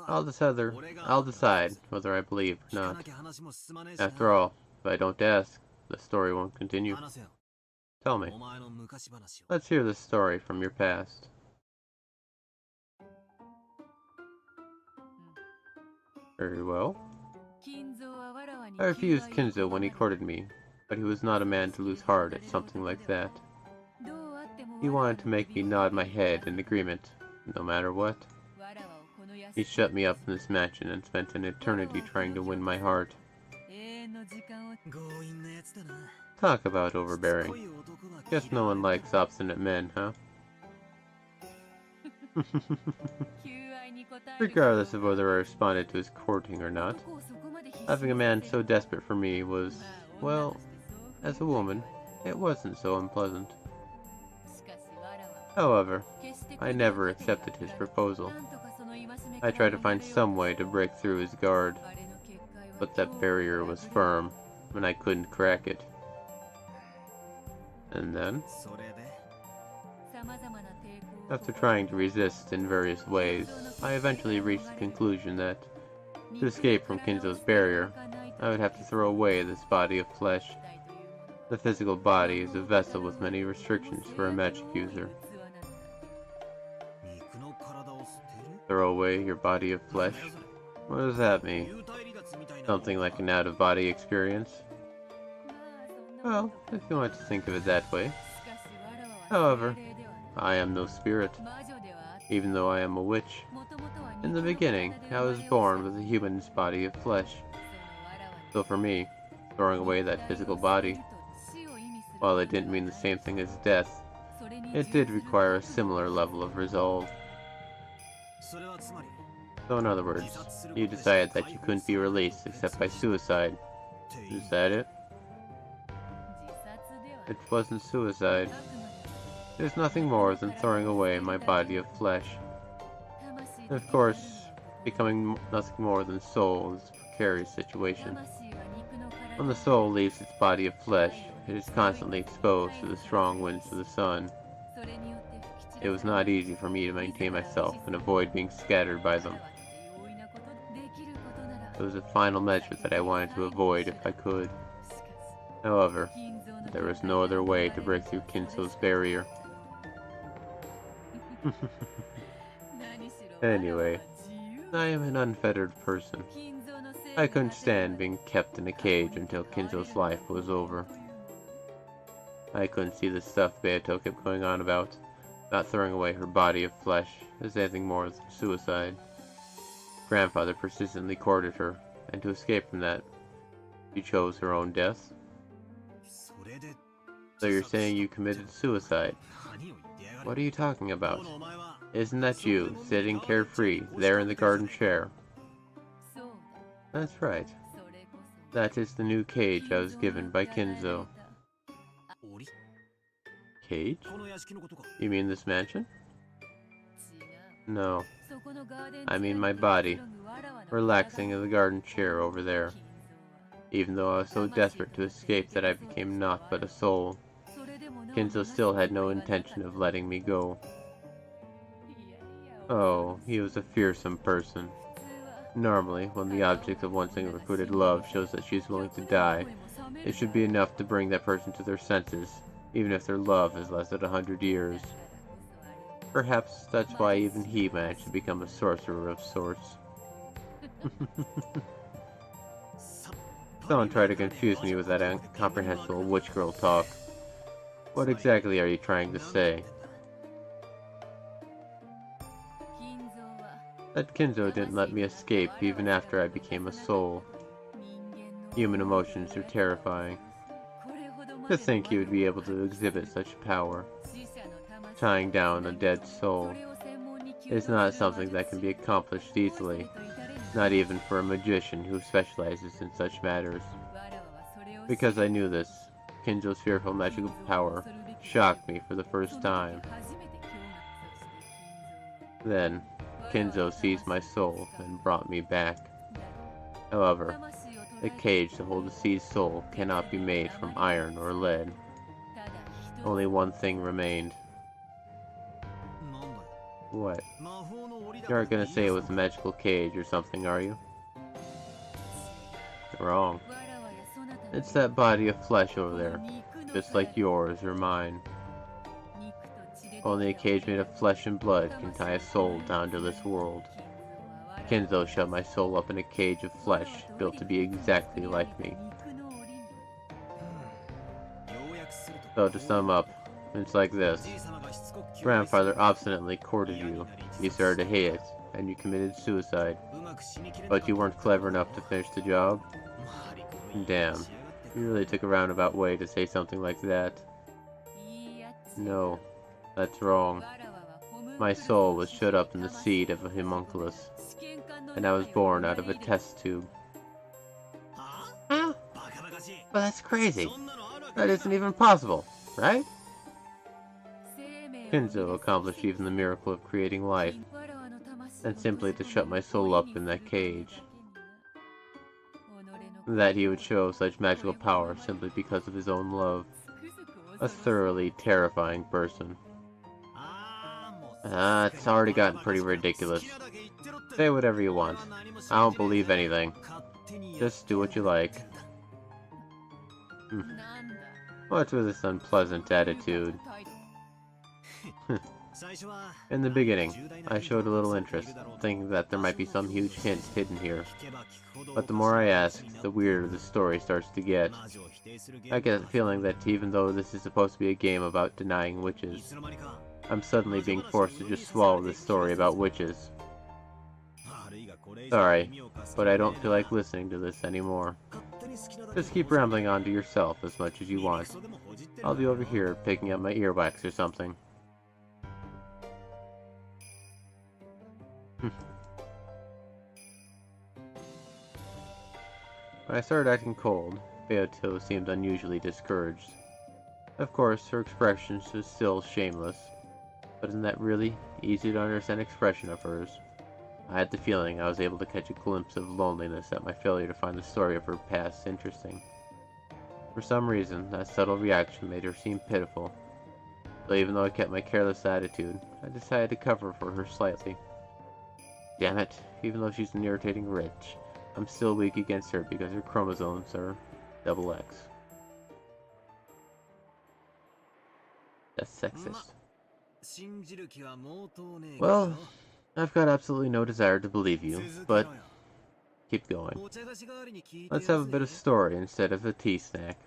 Speaker 1: I'll decide whether I believe or not. After all, if I don't ask, the story won't continue. Tell me. Let's hear the story from your past. Very well. I refused Kinzo when he courted me, but he was not a man to lose heart at something like that. He wanted to make me nod my head in agreement, no matter what. He shut me up in this mansion and spent an eternity trying to win my heart. Talk about overbearing. Guess no one likes obstinate men, huh? Regardless of whether I responded to his courting or not, having a man so desperate for me was, well, as a woman, it wasn't so unpleasant. However, I never accepted his proposal. I tried to find some way to break through his guard, but that barrier was firm, and I couldn't crack it. And then, after trying to resist in various ways, I eventually reached the conclusion that, to escape from Kinzo's barrier, I would have to throw away this body of flesh. The physical body is a vessel with many restrictions for a magic user. Throw away your body of flesh? What does that mean? Something like an out-of-body experience? Well, if you want to think of it that way. However, I am no spirit, even though I am a witch. In the beginning, I was born with a human's body of flesh. So for me, throwing away that physical body, while it didn't mean the same thing as death, it did require a similar level of resolve. So in other words, you decided that you couldn't be released except by suicide. Is that it? It wasn't suicide. There's nothing more than throwing away my body of flesh. And of course, becoming nothing more than soul is a precarious situation. When the soul leaves its body of flesh, it is constantly exposed to the strong winds of the sun. It was not easy for me to maintain myself and avoid being scattered by them. It was a final measure that I wanted to avoid if I could. However, there was no other way to break through Kinzo's barrier. Anyway, I am an unfettered person. I couldn't stand being kept in a cage until Kinzo's life was over. I couldn't see the stuff Beato kept going on about throwing away her body of flesh as anything more than suicide. Grandfather persistently courted her, and to escape from that, she chose her own death. So you're saying you committed suicide? What are you talking about? Isn't that you, sitting carefree, there in the garden chair? That's right. That is the new cage I was given by Kinzo. Cage? You mean this mansion? No. I mean my body, relaxing in the garden chair over there. Even though I was so desperate to escape that I became naught but a soul, Kinzo still had no intention of letting me go. Oh, he was a fearsome person. Normally, when the object of one's unrequited love shows that she is willing to die, it should be enough to bring that person to their senses, even if their love has lasted 100 years. Perhaps that's why even he managed to become a sorcerer of sorts. Don't try to confuse me with that incomprehensible witch girl talk. What exactly are you trying to say? That Kinzo didn't let me escape even after I became a soul. Human emotions are terrifying. To think he would be able to exhibit such power. Tying down a dead soul is not something that can be accomplished easily, not even for a magician who specializes in such matters. Because I knew this, Kinzo's fearful magical power shocked me for the first time. Then, Kinzo seized my soul and brought me back. However, a cage to hold a seized soul cannot be made from iron or lead. Only one thing remained. What? You aren't gonna say it was a magical cage or something, are you? Wrong. It's that body of flesh over there, just like yours or mine. Only a cage made of flesh and blood can tie a soul down to this world. Kinzo shut my soul up in a cage of flesh built to be exactly like me. So to sum up, it's like this. Grandfather obstinately courted you, you started to hate it, and you committed suicide. But you weren't clever enough to finish the job? Damn, you really took a roundabout way to say something like that. No, that's wrong. My soul was shut up in the seed of a homunculus, and I was born out of a test tube. Huh? But that's crazy. That isn't even possible, right? Kinzo accomplished even the miracle of creating life, and simply to shut my soul up in that cage. That he would show such magical power simply because of his own love. A thoroughly terrifying person. It's already gotten pretty ridiculous. Say whatever you want. I don't believe anything. Just do what you like. What's with this unpleasant attitude? In the beginning, I showed a little interest, thinking that there might be some huge hint hidden here. But the more I ask, the weirder the story starts to get. I get the feeling that even though this is supposed to be a game about denying witches, I'm suddenly being forced to just swallow this story about witches. Sorry, but I don't feel like listening to this anymore. Just keep rambling on to yourself as much as you want. I'll be over here picking up my earwax or something. When I started acting cold, Beato seemed unusually discouraged. Of course, her expression was still shameless, but in that really easy-to-understand expression of hers, I had the feeling I was able to catch a glimpse of loneliness at my failure to find the story of her past interesting. For some reason, that subtle reaction made her seem pitiful, so even though I kept my careless attitude, I decided to cover for her slightly. Damn it, even though she's an irritating witch, I'm still weak against her because her chromosomes are XX. That's sexist. Well, I've got absolutely no desire to believe you, but keep going. Let's have a bit of story instead of a tea snack.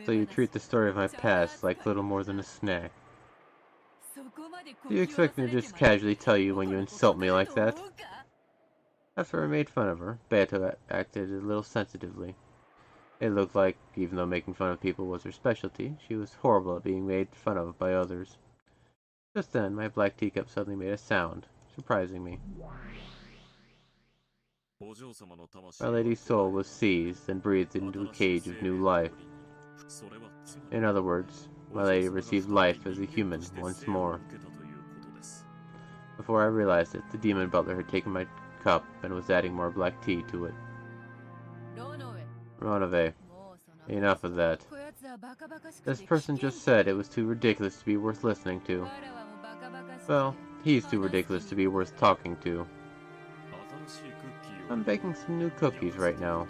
Speaker 1: So you treat the story of my past like little more than a snack. Do you expect me to just casually tell you when you insult me like that? After I made fun of her, Beato acted a little sensitively. It looked like, even though making fun of people was her specialty, she was horrible at being made fun of by others. Just then, my black teacup suddenly made a sound, surprising me. My lady's soul was seized and breathed into a cage of new life. In other words, my lady received life as a human once more. Before I realized it, the demon butler had taken my cup and was adding more black tea to it. Ronove, enough of that. This person just said it was too ridiculous to be worth listening to. Well, he's too ridiculous to be worth talking to. I'm baking some new cookies right now.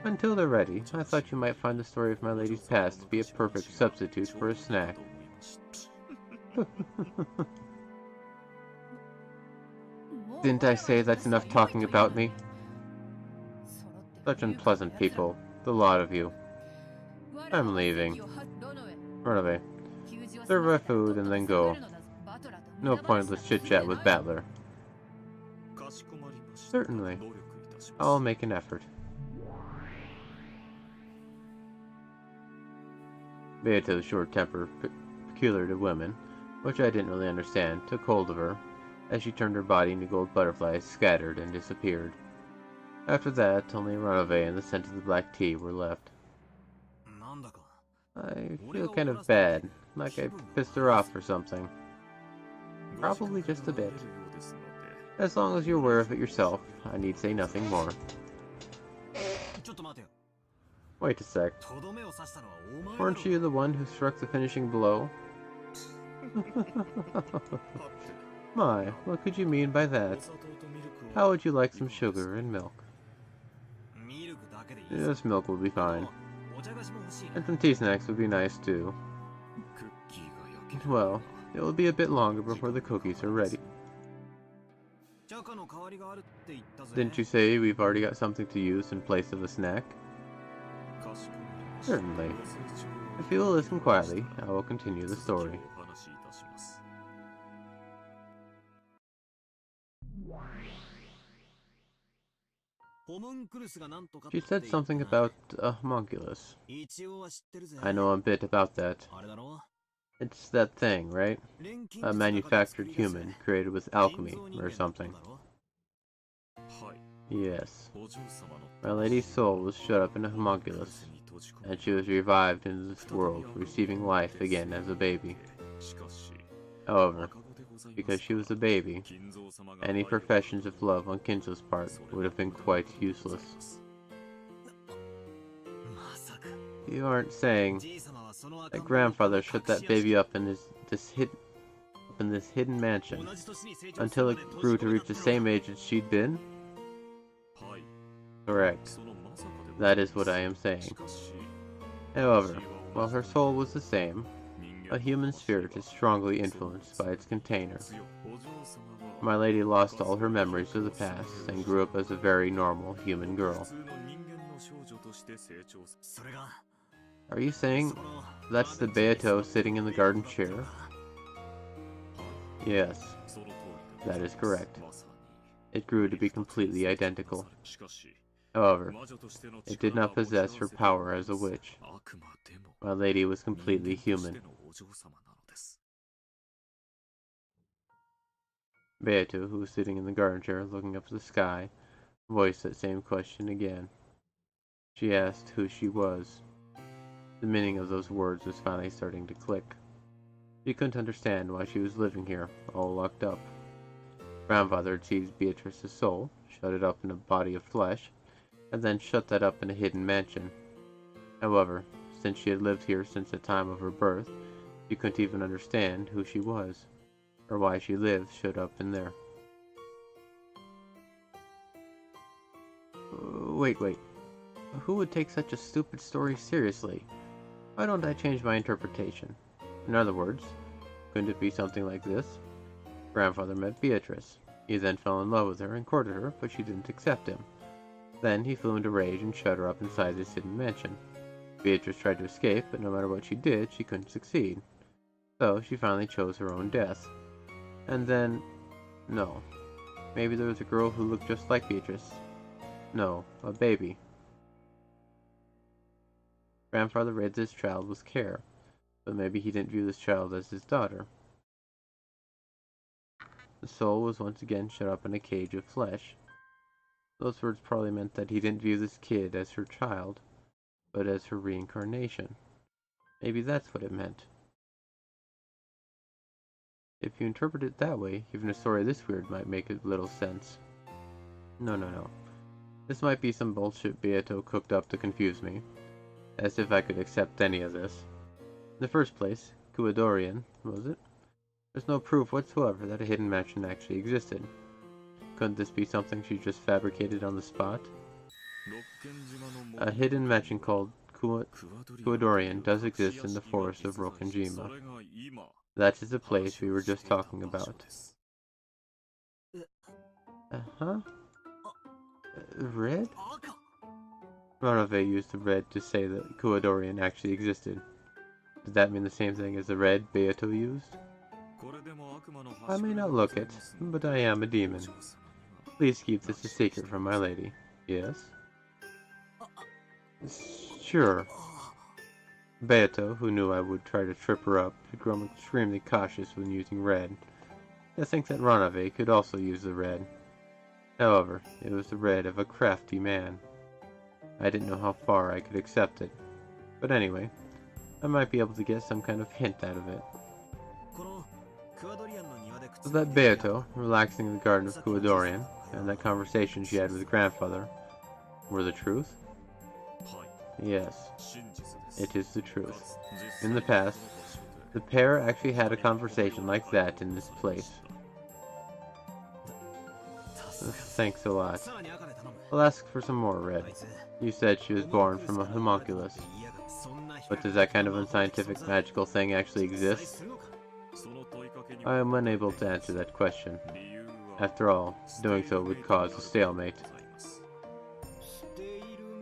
Speaker 1: Until they're ready, I thought you might find the story of my lady's past to be a perfect substitute for a snack. Didn't I say that's enough talking about me? Such unpleasant people, the lot of you. I'm leaving. Run away. Serve my food and then go. No pointless chit-chat with Battler. Certainly. I'll make an effort. Beato's short temper, peculiar to women, which I didn't really understand, took hold of her, as she turned her body into gold butterflies, scattered and disappeared. After that, only Ronove and the scent of the black tea were left. I feel kind of bad, like I pissed her off or something. Probably just a bit. As long as you're aware of it yourself, I need say nothing more. Wait a sec. Weren't you the one who struck the finishing blow? My, what could you mean by that? How would you like some sugar and milk? Yes, milk will be fine. And some tea snacks would be nice too. Well, it will be a bit longer before the cookies are ready. Didn't you say we've already got something to use in place of a snack? Certainly. If you will listen quietly, I will continue the story. She said something about a homunculus. I know a bit about that. It's that thing, right? A manufactured human created with alchemy or something. Yes. My lady's soul was shut up in a homunculus, and she was revived into this world, receiving life again as a baby. However, because she was a baby, any professions of love on Kinzo's part would have been quite useless. You aren't saying that grandfather shut that baby up in this hidden mansion until it grew to reach the same age as she'd been? Correct. That is what I am saying. However, while her soul was the same, a human spirit is strongly influenced by its container. My lady lost all her memories of the past and grew up as a very normal human girl. Are you saying that's the Beato sitting in the garden chair? Yes, that is correct. It grew to be completely identical. However, it did not possess her power as a witch. My lady was completely human. Beato, who was sitting in the garden chair looking up at the sky, voiced that same question again. She asked who she was. The meaning of those words was finally starting to click. She couldn't understand why she was living here, all locked up. Grandfather had seized Beatrice's soul, shut it up in a body of flesh, and then shut that up in a hidden mansion. However, since she had lived here since the time of her birth, she couldn't even understand who she was, or why she lived shut up in there. Wait. Who would take such a stupid story seriously? Why don't I change my interpretation? In other words, couldn't it be something like this? Grandfather met Beatrice. He then fell in love with her and courted her, but she didn't accept him. Then he flew into rage and shut her up inside this hidden mansion. Beatrice tried to escape, but no matter what she did, she couldn't succeed. So she finally chose her own death. And then... no. Maybe there was a girl who looked just like Beatrice. No, a baby. Grandfather raised this child with care, but maybe he didn't view this child as his daughter. The soul was once again shut up in a cage of flesh. Those words probably meant that he didn't view this kid as her child, but as her reincarnation. Maybe that's what it meant. If you interpret it that way, even a story this weird might make a little sense. No. This might be some bullshit Beato cooked up to confuse me. As if I could accept any of this. In the first place, Kuadorian, was it? There's no proof whatsoever that a hidden mansion actually existed. Couldn't this be something she just fabricated on the spot? A hidden mansion called Kuadorian does exist in the forest of Rokkenjima. That is the place we were just talking about. Red? Ranove used the red to say that Kuadorian actually existed. Did that mean the same thing as the red Beato used? I may not look it, but I am a demon. Please keep this a secret from my lady. Yes? Sure. Beato, who knew I would try to trip her up, had grown extremely cautious when using red. I think that Ranove could also use the red. However, it was the red of a crafty man. I didn't know how far I could accept it. But anyway, I might be able to get some kind of hint out of it. So that Beato, relaxing in the garden of Kuadorian, and that conversation she had with grandfather, were the truth? Yes, it is the truth. In the past, the pair actually had a conversation like that in this place. Thanks a lot. I'll ask for some more, Red. You said she was born from a homunculus. But does that kind of unscientific magical thing actually exist? I am unable to answer that question. After all, doing so would cause a stalemate.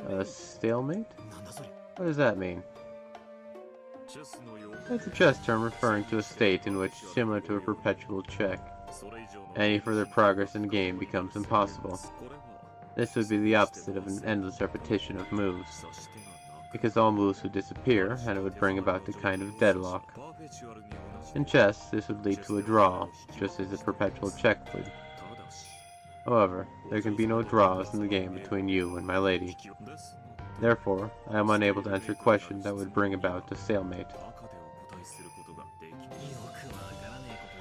Speaker 1: A stalemate? What does that mean? It's a chess term referring to a state in which, similar to a perpetual check, any further progress in the game becomes impossible. This would be the opposite of an endless repetition of moves, because all moves would disappear, and it would bring about a kind of deadlock. In chess, this would lead to a draw, just as a perpetual check would. However, there can be no draws in the game between you and my lady. Therefore, I am unable to answer questions that would bring about a stalemate.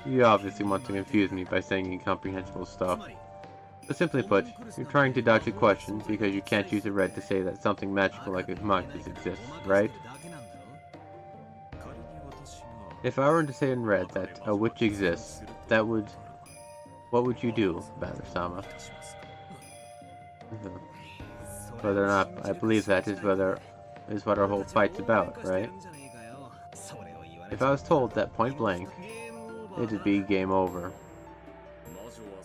Speaker 1: You obviously want to confuse me by saying incomprehensible stuff. But simply put, you're trying to dodge a question because you can't use a red to say that something magical like a homunculus exists, right? If I were to say in red that a witch exists, what would you do, Bather-sama? Whether or not I believe that is what our whole fight's about, right? If I was told that point blank, it'd be game over.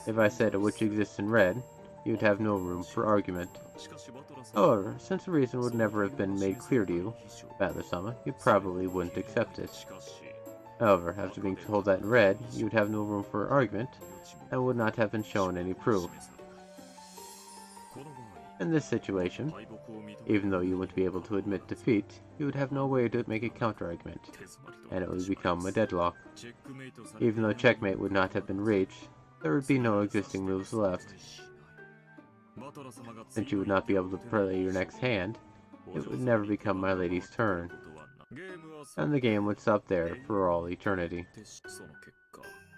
Speaker 1: If I said a witch exists in red, you'd have no room for argument. However, since the reason would never have been made clear to you, Bather-sama, you probably wouldn't accept it. However, after being told that in red, you would have no room for argument, and would not have been shown any proof. In this situation, even though you wouldn't be able to admit defeat, you would have no way to make a counter-argument, and it would become a deadlock. Even though checkmate would not have been reached, there would be no existing moves left. Since you would not be able to play your next hand, it would never become my lady's turn, and the game would stop there for all eternity.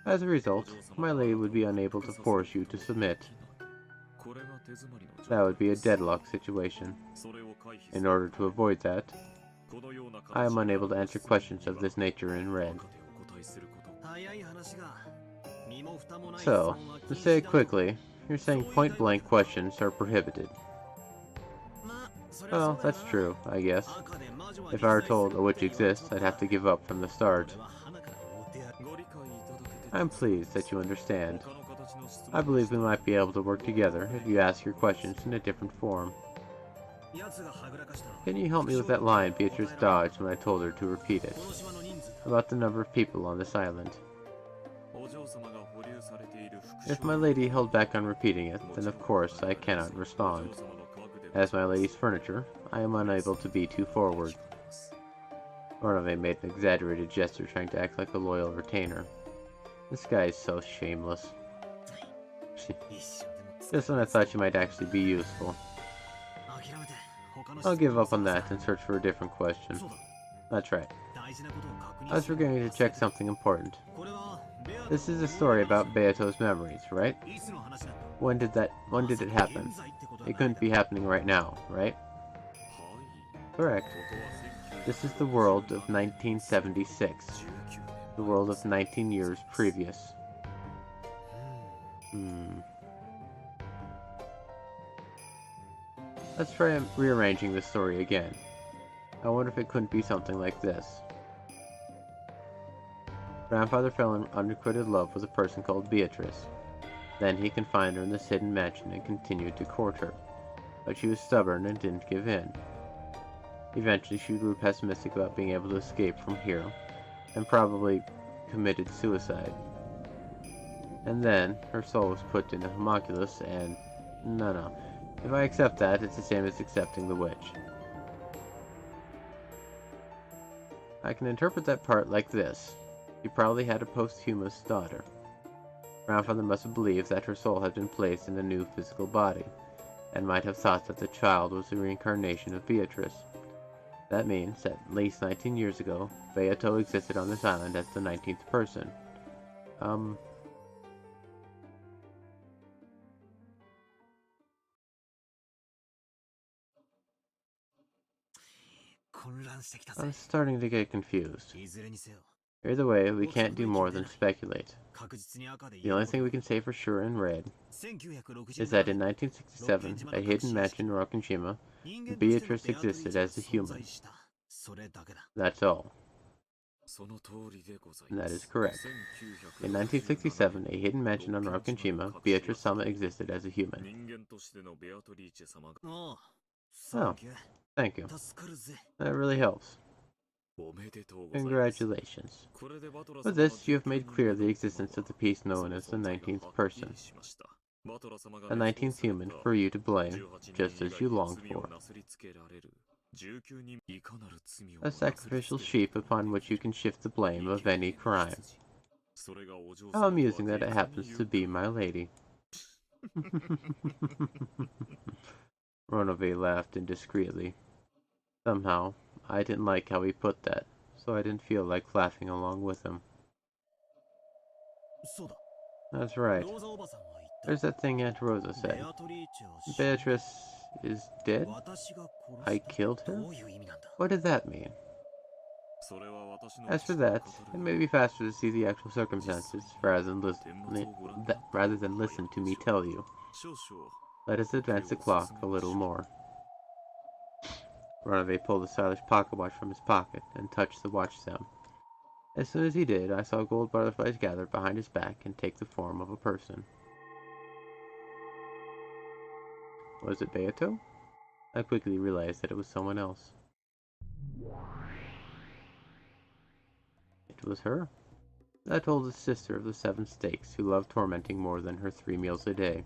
Speaker 1: As a result, my lady would be unable to force you to submit. That would be a deadlock situation. In order to avoid that, I am unable to answer questions of this nature in red. So, to say it quickly, you're saying point-blank questions are prohibited. Well, that's true, I guess. If I were told a witch exists, I'd have to give up from the start. I'm pleased that you understand. I believe we might be able to work together if you ask your questions in a different form. Can you help me with that line Beatrice dodged when I told her to repeat it? About the number of people on this island. If my lady held back on repeating it, then of course I cannot respond. As my lady's furniture, I am unable to be too forward. Ornave made an exaggerated gesture trying to act like a loyal retainer. This guy is so shameless. Just when I thought you might actually be useful. I'll give up on that and search for a different question. That's right. I was forgetting to check something important. This is a story about Beato's memories, right? When did it happen? It couldn't be happening right now, right? Correct. This is the world of 1976. The world of 19 years previous. Let's try rearranging this story again. I wonder if it couldn't be something like this. Grandfather fell in unrequited love with a person called Beatrice. Then he confined her in this hidden mansion and continued to court her. But she was stubborn and didn't give in. Eventually she grew pessimistic about being able to escape from here, and probably committed suicide. And then, her soul was put in a homunculus and... No. If I accept that, it's the same as accepting the witch. I can interpret that part like this. She probably had a posthumous daughter. Grandfather must have believed that her soul had been placed in a new physical body, and might have thought that the child was the reincarnation of Beatrice. That means that at least 19 years ago, Beato existed on this island as the 19th person. I'm starting to get confused. Either way, we can't do more than speculate. The only thing we can say for sure in red is that in 1967, a hidden mansion in Rokkenjima, Beatrice existed as a human. That's all. And that is correct. In 1967, a hidden mansion on Rokkenjima, Beatrice-sama existed as a human. Oh, thank you. That really helps. Congratulations. With this, you have made clear the existence of the piece known as the 19th person. A 19th human for you to blame, just as you longed for. A sacrificial sheep upon which you can shift the blame of any crime. How amusing that it happens to be my lady. Ronove laughed indiscreetly. Somehow, I didn't like how he put that, so I didn't feel like laughing along with him. That's right. There's that thing Aunt Rosa said. Beatrice is dead? I killed her? What did that mean? As for that, it may be faster to see the actual circumstances rather than listen to me tell you. Let us advance the clock a little more. Ronove pulled a stylish pocket watch from his pocket and touched the watch stem. As soon as he did, I saw gold butterflies gather behind his back and take the form of a person. Was it Beato? I quickly realized that it was someone else. It was her. That oldest sister of the 7 stakes who loved tormenting more than her 3 meals a day.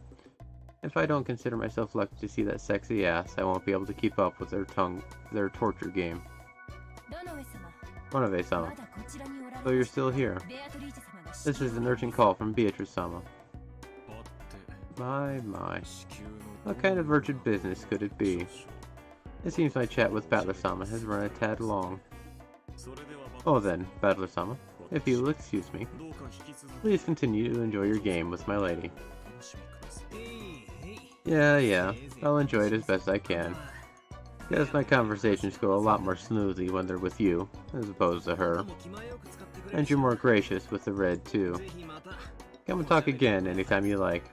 Speaker 1: If I don't consider myself lucky to see that sexy ass, I won't be able to keep up with their torture game. Ronove-sama. So you're still here. This is an urgent call from Beatrice-sama. My. What kind of urgent business could it be? It seems my chat with Battler-sama has run a tad long. Oh then, Battler-sama, if you will excuse me, please continue to enjoy your game with my lady. Yeah, I'll enjoy it as best I can. Guess my conversations go a lot more smoothly when they're with you, as opposed to her. And you're more gracious with the red, too. Come and talk again anytime you like.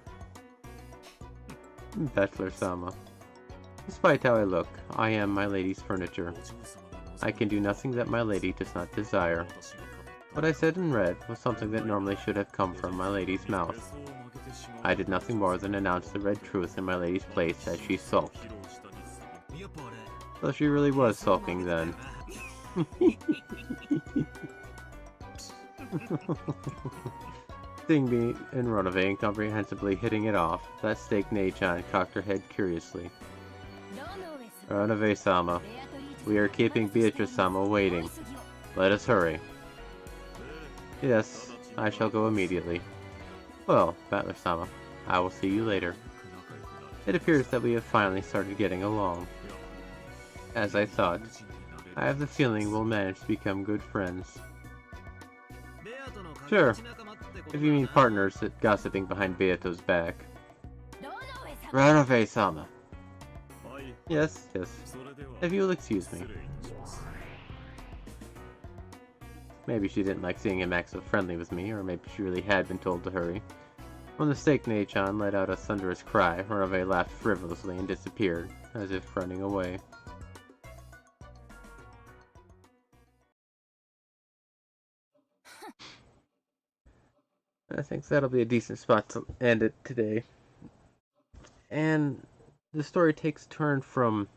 Speaker 1: Battler-sama. Despite how I look, I am my lady's furniture. I can do nothing that my lady does not desire. What I said in red was something that normally should have come from my lady's mouth. I did nothing more than announce the red truth in my lady's place as she sulked. So she really was sulking then. Seeing me and Ronove incomprehensibly hitting it off, that steak Nei-chan cocked her head curiously. Ronove-sama, we are keeping Beatrice-sama waiting. Let us hurry. Yes, I shall go immediately. Well, Battler-sama, I will see you later. It appears that we have finally started getting along. As I thought, I have the feeling we'll manage to become good friends. Sure, if you mean partners at gossiping behind Beato's back. Ronove-sama. Yes. If you will excuse me. Maybe she didn't like seeing him act so friendly with me, or maybe she really had been told to hurry. When the steak Nei-chan let out a thunderous cry, Ronove laughed frivolously and disappeared, as if running away. I think that'll be a decent spot to end it today. And the story takes a turn from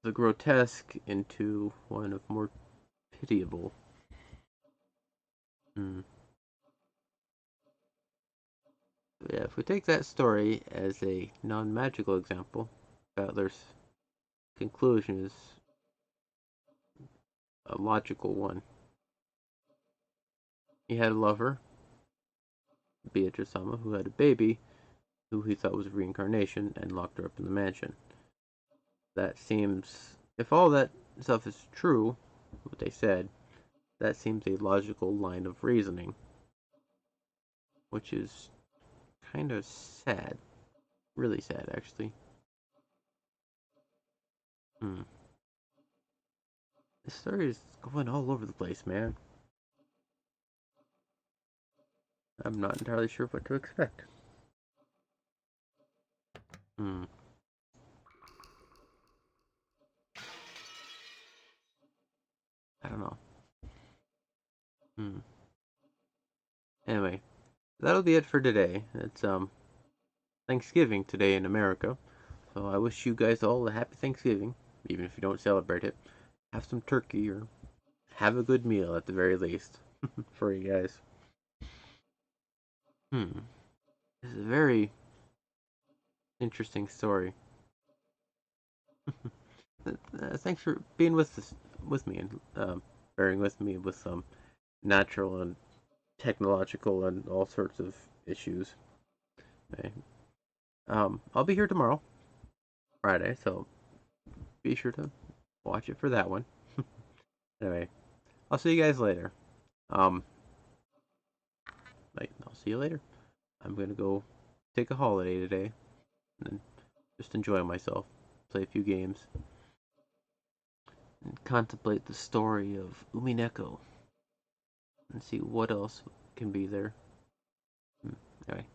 Speaker 1: the grotesque into one of more pitiable. Yeah, if we take that story as a non-magical example, Battler's conclusion is a logical one. He had a lover, Beatrice-sama, who had a baby, who he thought was a reincarnation, and locked her up in the mansion. That seems, if all that stuff is true, what they said, that seems a logical line of reasoning. Which is kind of sad. Really sad, actually. This story is going all over the place, man. I'm not entirely sure what to expect. I don't know. Hmm. Anyway, that'll be it for today. It's Thanksgiving today in America, so I wish you guys all a happy Thanksgiving, even if you don't celebrate it. Have some turkey or have a good meal at the very least for you guys. Hmm. This is a very interesting story. Thanks for being with me and bearing with me with some natural and technological and all sorts of issues. Okay. I'll be here tomorrow, Friday, so be sure to watch it for that one. Anyway, I'll see you guys later. Um, I'll see you later. I'm gonna go take a holiday today and just enjoy myself, play a few games, and contemplate the story of Umineko and see what else can be there. Anyway,